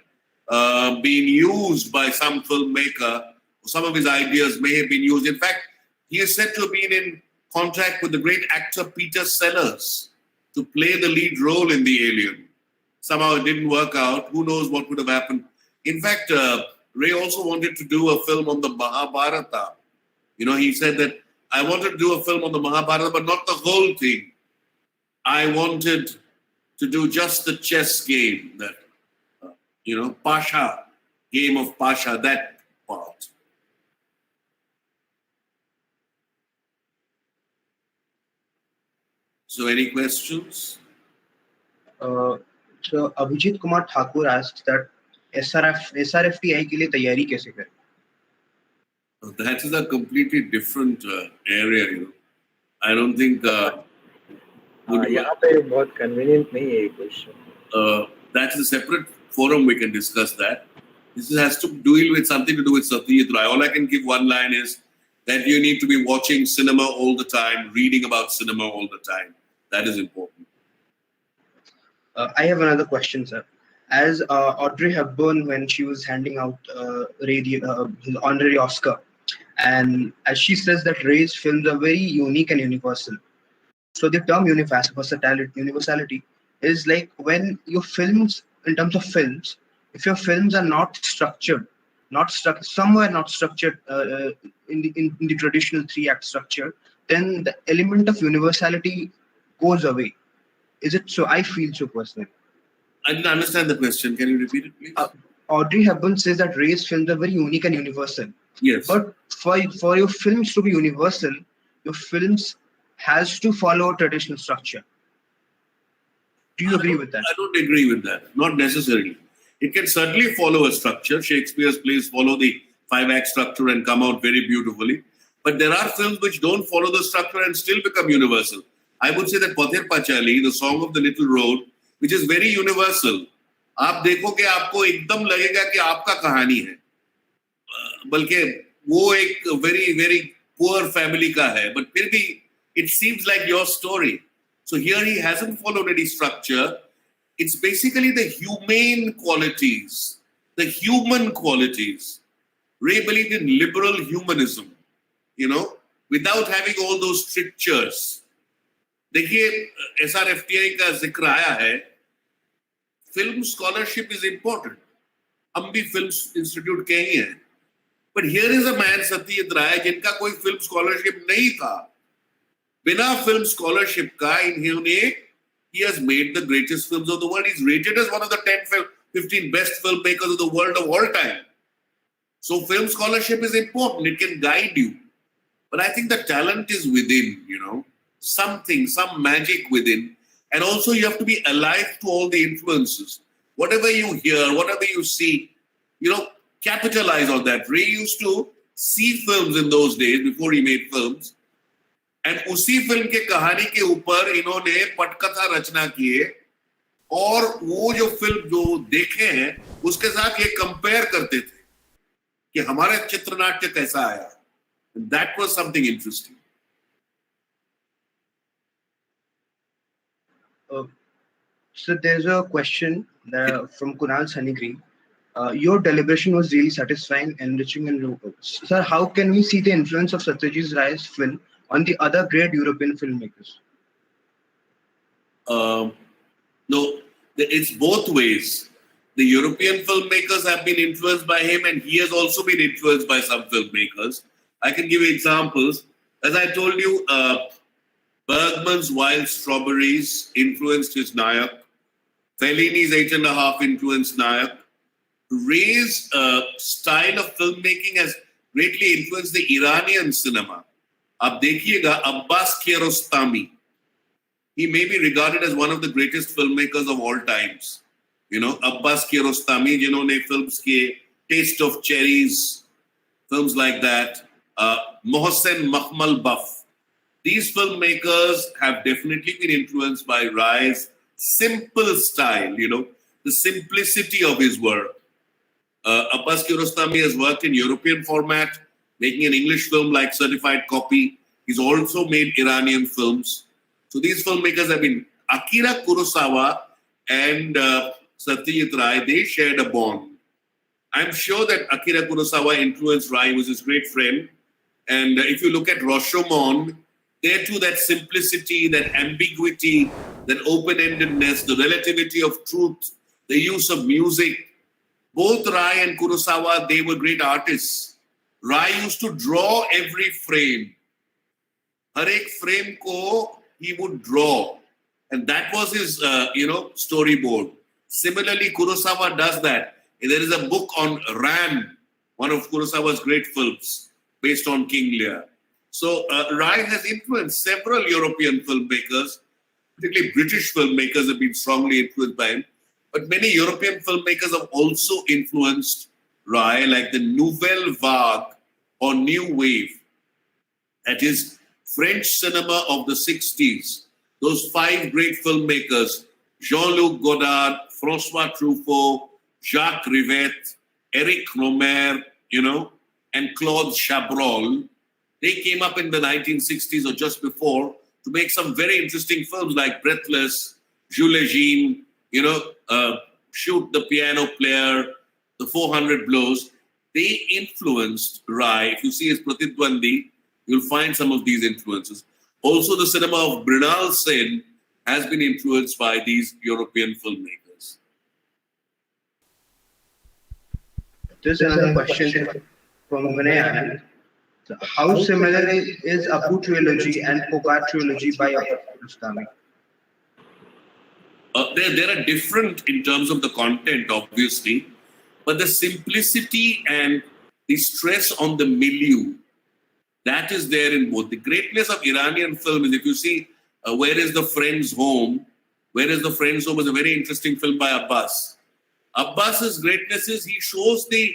been used by some filmmaker. Some of his ideas may have been used. In fact, he is said to have been in contact with the great actor Peter Sellers to play the lead role in The Alien. Somehow it didn't work out. Who knows what would have happened? In fact, Ray also wanted to do a film on the Mahabharata. He said that I wanted to do a film on the Mahabharata, but not the whole thing. I wanted to do just the chess game that, Pasha, game of Pasha, that part. So, any questions? So Abhijit Kumar Thakur asks that SRFTI के लिए तैयारी कैसे करें? That is a completely different area, you know. I don't think यहाँ पे बहुत convenient नहीं है ये question. that is a separate forum. We can discuss that. This has to deal with something to do with Satyajit Ray. All I can give one line is that you need to be watching cinema all the time, reading about cinema all the time. That is important. I have another question, sir. As Audrey Hepburn, when she was handing out his honorary Oscar, and as she says that Ray's films are very unique and universal. So the term universality is like when your films, in terms of films, if your films are not structured, somewhere not structured in the traditional 3-act structure, then the element of universality goes away. Is it so? I feel so personally. I didn't understand the question. Can you repeat it, please? Audrey Hepburn says that Ray's films are very unique and universal. Yes. But for your films to be universal, your films has to follow a traditional structure. Do you agree with that? I don't agree with that. Not necessarily. It can certainly follow a structure. Shakespeare's plays follow the 5-act structure and come out very beautifully. But there are films which don't follow the structure and still become universal. I would say that Pather Pachali, the Song of the Little Road, which is very universal. आप देखोगे आपको एकदम लगेगा कि आपका कहानी है, बल्कि वो एक very poor family का है, but फिर भी it seems like your story. So here he hasn't followed any structure. It's basically the humane qualities, the human qualities. Ray believed in liberal humanism, you know, without having all those strictures. देखिए SRFTI का जिक्र आया है. Film scholarship is important. हम भी Film Institute के ही हैं. But here is a man, Satyajit Ray, जिनका कोई film scholarship नहीं था. बिना film scholarship का इन्होंने, he has made the greatest films of the world. He's rated as one of the 10-15 best filmmakers of the world of all time. So film scholarship is important. It can guide you. But I think the talent is within, you know, something, some magic within. And also you have to be alive to all the influences. Whatever you hear, whatever you see, you know, capitalize on that. Ray used to see films in those days before he made films. And उसी film के कहानी के ऊपर इन्होंने पटकथा रचना किए और वो जो फिल्म जो देखे हैं उसके साथ ये कंपेयर करते थे कि हमारा चित्रनाट्य कैसा आया. That was something interesting. So there's a question from Kunal Sanigri. Your deliberation was really satisfying, enriching, and sir, how can we see the influence of Satyajit Ray's film on the other great European filmmakers? No, it's both ways. The European filmmakers have been influenced by him, and he has also been influenced by some filmmakers. I can give you examples. As I told you, Bergman's Wild Strawberries influenced his Nayak. Fellini's 8.5 influenced Nayak. Ray's style of filmmaking has greatly influenced the Iranian cinema. आप देखिएगा Abbas Kiarostami. He may be regarded as one of the greatest filmmakers of all times. You know, Abbas Kiarostami, जिन्होंने films के Taste of Cherries, films like that. Mohsen Makhmalbaf. These filmmakers have definitely been influenced by Ray's simple style, you know, the simplicity of his work. Abbas Kiarostami has worked in European format, making an English film like Certified Copy. He's also made Iranian films. So these filmmakers have been Akira Kurosawa and Satyajit Ray. They shared a bond. I'm sure that Akira Kurosawa influenced Ray. He was his great friend. And if you look at Rashomon, there too that simplicity, that ambiguity, that open-endedness, the relativity of truth, the use of music. Both Ray and Kurosawa, they were great artists. Ray used to draw every frame. Har ek frame ko he would draw. And that was his, storyboard. Similarly, Kurosawa does that. There is a book on Ran, one of Kurosawa's great films, based on King Lear. So Rai has influenced several European filmmakers, particularly British filmmakers have been strongly influenced by him. But many European filmmakers have also influenced Rai, like the Nouvelle Vague or New Wave. That is French cinema of the 60s. Those 5 great filmmakers, Jean-Luc Godard, François Truffaut, Jacques Rivette, Eric Romer, and Claude Chabrol, they came up in the 1960s or just before to make some very interesting films like Breathless, Jules Jean, Shoot the Piano Player, The 400 Blows. They influenced Rai. If you see his Pratidwandi, you'll find some of these influences. Also, the cinema of Mrinal Sen has been influenced by these European filmmakers. There's another question from Vinay. How similar is Apu trilogy and Pokar trilogy by Rustami? There are different in terms of the content, obviously, but the simplicity and the stress on the milieu, that is there in both. The greatness of Iranian film is, if you see Where is the Friend's Home? Where is the Friend's Home is a very interesting film by Abbas. Abbas's greatness is he shows the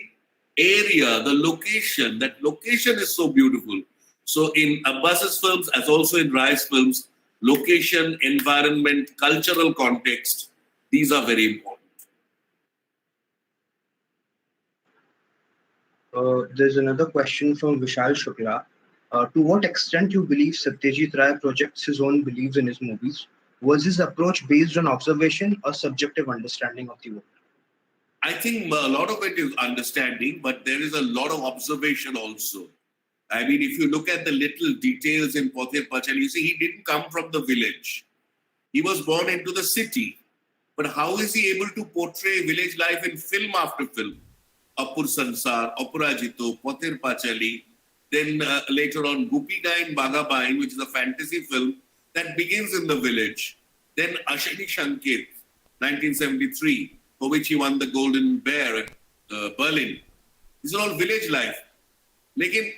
area, the location. That location is so beautiful. So in Abbas's films, as also in Rai's films, location, environment, cultural context, these are very important. There's another question from Vishal Shukla. To what extent you believe Satyajit Ray projects his own beliefs in his movies? Was his approach based on observation or subjective understanding of the world? I think a lot of it is understanding, but there is a lot of observation also. I mean, if you look at the little details in Pothir Pachal, you see he didn't come from the village. He was born into the city. But how is he able to portray village life in film after film? Apur Sansar, Aparajito, Pothir Pachali, then later on Gupida in Bagabain, which is a fantasy film that begins in the village. Then Ashani Shankit, 1973, for which he won the Golden Bear at Berlin. These are all village life. Lekin,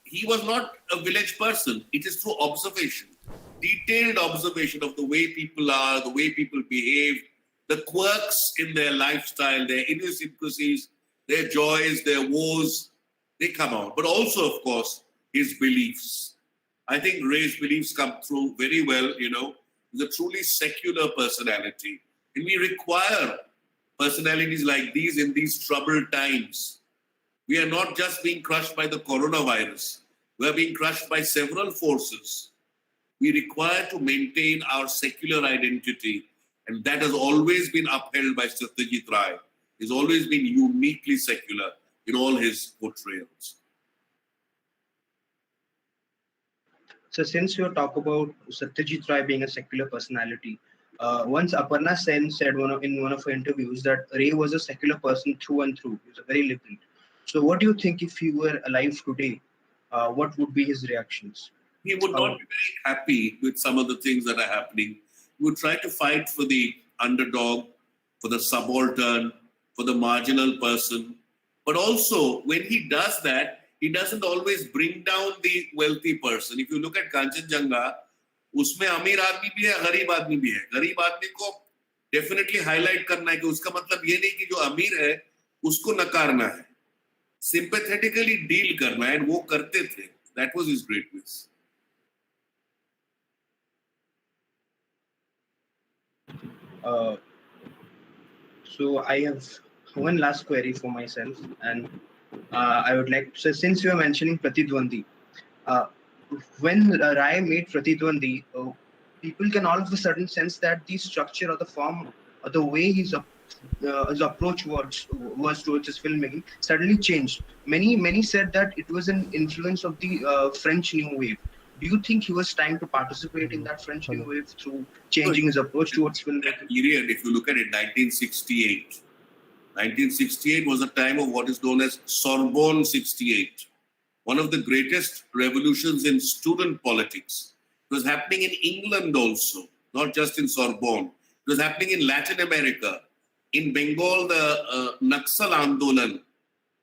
he was not a village person. It is through observation, detailed observation of the way people are, the way people behave, the quirks in their lifestyle, their idiosyncrasies, their joys, their woes, they come out. But also, of course, his beliefs. I think Ray's beliefs come through very well, He's a truly secular personality. And we require personalities like these in these troubled times. We are not just being crushed by the coronavirus. We are being crushed by several forces. We require to maintain our secular identity. And that has always been upheld by Satyajit Ray. He's always been uniquely secular in all his portrayals. So since you talk about Satyajit Ray being a secular personality, once Aparna Sen said in one of her interviews that Ray was a secular person through and through. He was a very liberal. So what do you think if he were alive today, what would be his reactions? He would not be very happy with some of the things that are happening. He would try to fight for the underdog, for the subaltern, for the marginal person. But also, when he does that, he doesn't always bring down the wealthy person. If you look at Kanchenjunga, उसमें अमीर आदमी भी है, गरीब आदमी भी है. गरीब आदमी को डेफिनेटली हाईलाइट करना है कि उसका मतलब ये नहीं कि जो अमीर है उसको नकारना है. सिंपैथेटिकली डील करना है, वो करते थे. That was his greatness. So I have one last query for myself, and I would like to say, since you are mentioning Pratidwandi, when Rai made Pratidwandi, people can all of a sudden sense that the structure or the form or the way his approach was towards his filmmaking suddenly changed. Many said that it was an influence of the French New Wave. Do you think he was trying to participate in that French New Wave through changing his approach towards filmmaking? Period, if you look at it, 1968. 1968 was a time of what is known as Sorbonne 68. One of the greatest revolutions in student politics. It was happening in England also, not just in Sorbonne. It was happening in Latin America. In Bengal, the Naxal Andolan,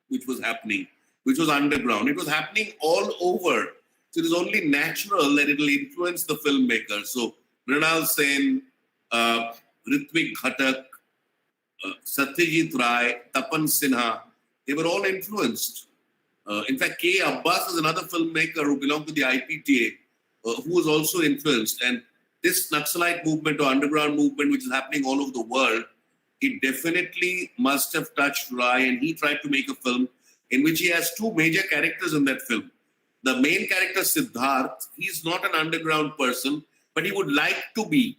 which was happening, which was underground, it was happening all over. So it is only natural that it will influence the filmmakers. So Mrinal Sen, Ritvik Ghatak, Satyajit Ray, Tapan Sinha, they were all influenced. In fact, K. Abbas is another filmmaker who belonged to the IPTA, who was also influenced. And this Naxalite movement or underground movement, which is happening all over the world, it definitely must have touched Rai, and he tried to make a film in which he has two major characters in that film. The main character, Siddharth, he's not an underground person, but he would like to be.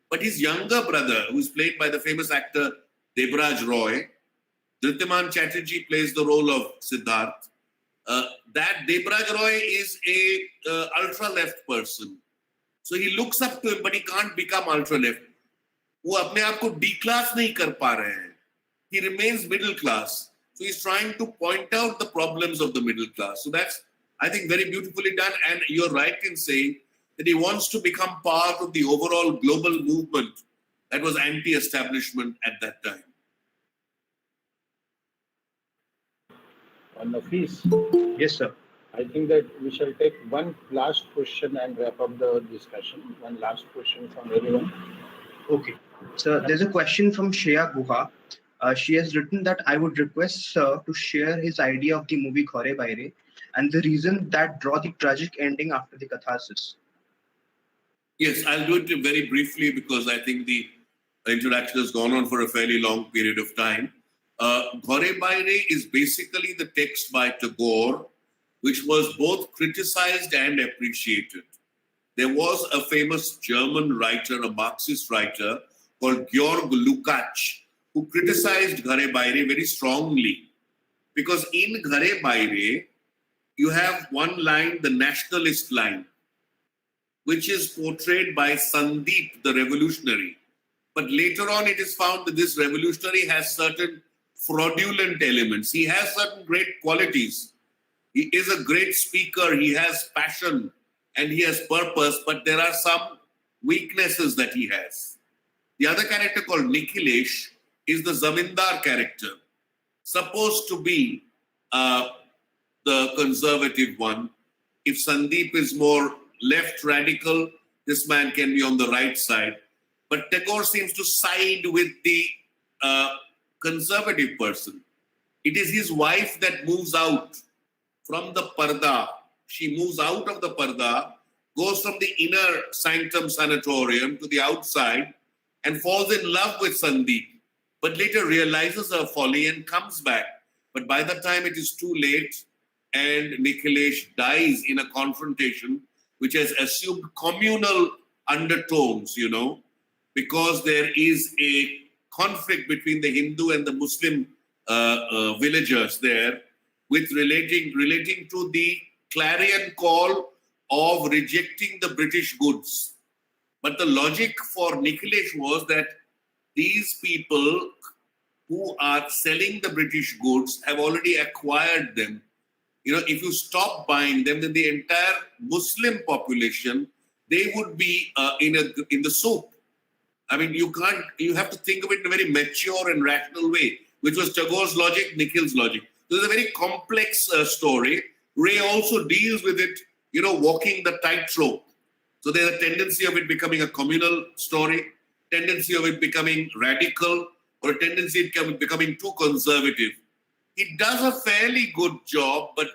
But his younger brother, who is played by the famous actor Debraj Roy, Dhritiman Chatterjee plays the role of Siddharth. That Debraj Roy is a ultra-left person. So he looks up to him, but he can't become ultra-left. वो अपने आप को D class नहीं कर पा रहे हैं. He remains middle class. So he's trying to point out the problems of the middle class. So that's, I think, very beautifully done. And you're right in saying that he wants to become part of the overall global movement that was anti-establishment at that time. Nafis, Yes, sir. I think that we shall take one last question and wrap up the discussion. One last question from everyone. Okay. So there's a question from Shreya Guha. She has written that I would request sir to share his idea of the movie Ghore Baire and the reason that draw the tragic ending after the catharsis. Yes, I'll do it very briefly because I think the introduction has gone on for a fairly long period of time. Ghore Baire is basically the text by Tagore, which was both criticized and appreciated. There was a famous German writer, a Marxist writer called Georg Lukács, who criticized Ghore Baire very strongly. Because in Ghore Baire, you have one line, the nationalist line, which is portrayed by Sandeep, the revolutionary. But later on, it is found that this revolutionary has certain fraudulent elements. He has certain great qualities. He is a great speaker. He has passion and he has purpose, but there are some weaknesses that he has. The other character called Nikhilesh is the Zamindar character, supposed to be the conservative one. If Sandeep is more left radical, this man can be on the right side. But Tagore seems to side with the conservative person. It is his wife that moves out from the parda. She moves out of the parda, goes from the inner sanctum sanatorium to the outside and falls in love with Sandeep, but later realizes her folly and comes back. But by the time it is too late and Nikhilesh dies in a confrontation which has assumed communal undertones, because there is a conflict between the Hindu and the Muslim villagers there, with relating to the clarion call of rejecting the British goods. But the logic for Nikhilesh was that these people who are selling the British goods have already acquired them. If you stop buying them, then the entire Muslim population, they would be in the soup. I mean, you have to think of it in a very mature and rational way, which was Tagore's logic, Nikhil's logic. So it's a very complex story. Ray also deals with it, walking the tightrope. So there's a tendency of it becoming a communal story, tendency of it becoming radical, or a tendency of it becoming too conservative. He does a fairly good job, but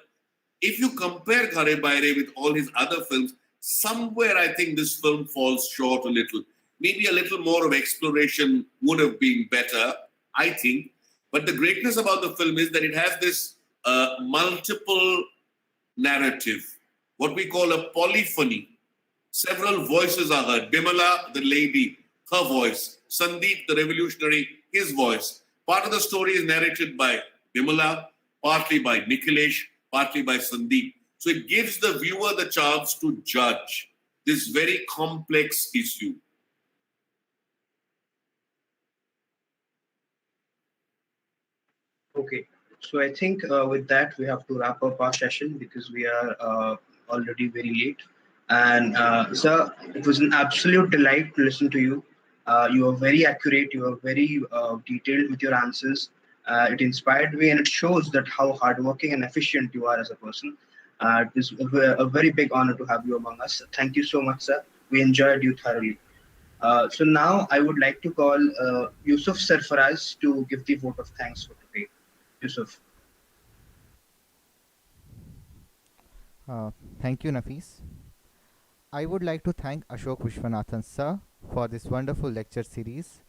if you compare Ghore Baire with all his other films, somewhere I think this film falls short a little. Maybe a little more of exploration would have been better, I think. But the greatness about the film is that it has this multiple narrative, what we call a polyphony. Several voices are heard. Bimala, the lady, her voice. Sandeep, the revolutionary, his voice. Part of the story is narrated by Bimala, partly by Nikhilesh, partly by Sandeep. So it gives the viewer the chance to judge this very complex issue. Okay. So I think with that, we have to wrap up our session because we are already very late. And sir, it was an absolute delight to listen to you. You were very accurate. You were very detailed with your answers. It inspired me, and it shows that how hardworking and efficient you are as a person. It is a very big honor to have you among us. Thank you so much, sir. We enjoyed you thoroughly. So now I would like to call Yusuf Sarfaraz to give the vote of thanks for today. Yusuf. Uh, Thank you, Nafis. I would like to thank Ashok Vishwanathan sir for this wonderful lecture series.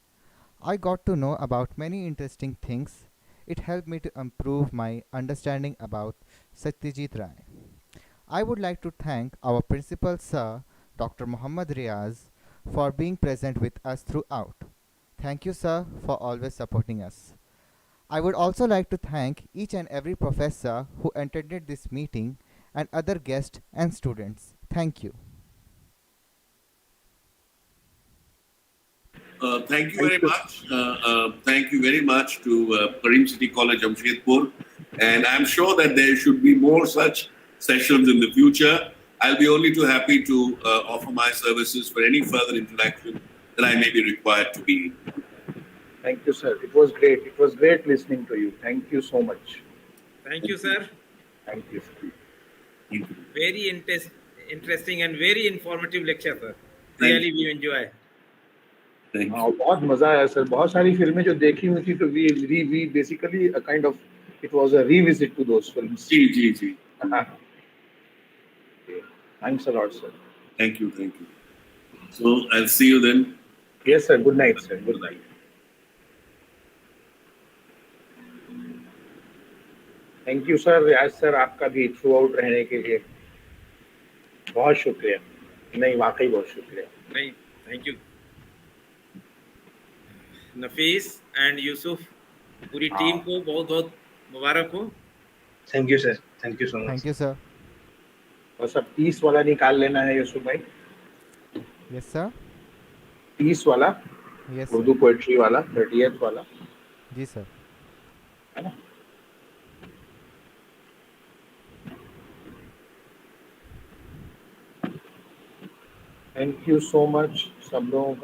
I got to know about many interesting things. It helped me to improve my understanding about Satyajit Ray. I would like to thank our principal sir, Dr. Muhammad Riaz, for being present with us throughout. Thank you, sir, for always supporting us. I would also like to thank each and every professor who attended this meeting and other guests and students. Thank you. Thank you very much. Thank you very much to Karim City College, Jamshedpur. And I'm sure that there should be more such sessions in the future. I'll be only too happy to offer my services for any further interaction that I may be required to be. Thank you, sir. It was great. It was great listening to you. Thank you so much. Thank you, sir. Thank you. Thank you. Very interesting and very informative lecture, sir. Thank Really, we enjoy. Thank हाँ, you. बहुत मजा आया sir. बहुत सारी फिल्में जो देखी हुई थी तो we basically a kind of it was a revisit to those films. Ji. Okay. Thanks a lot, sir. Thank you. So I'll see you then. Yes, sir. Good night, sir. Good night. Thank you sir. Riyaz sir आपका भी through out रहने के लिए बहुत शुक्रिया. नहीं, वाकई बहुत शुक्रिया. नहीं, thank you. Nafees and Yusuf, पूरी टीम को बहुत बहुत मुबारक हो. Thank you, sir. Thank you so much. Thank you, sir. बस अब 30 वाला निकाल लेना है यूसुफ भाई. Yes, sir. 30 वाला Yes, उर्दू sir. पोएट्री वाला 30th वाला जी, sir. है ना. थैंक यू सो मच सब लोगों का.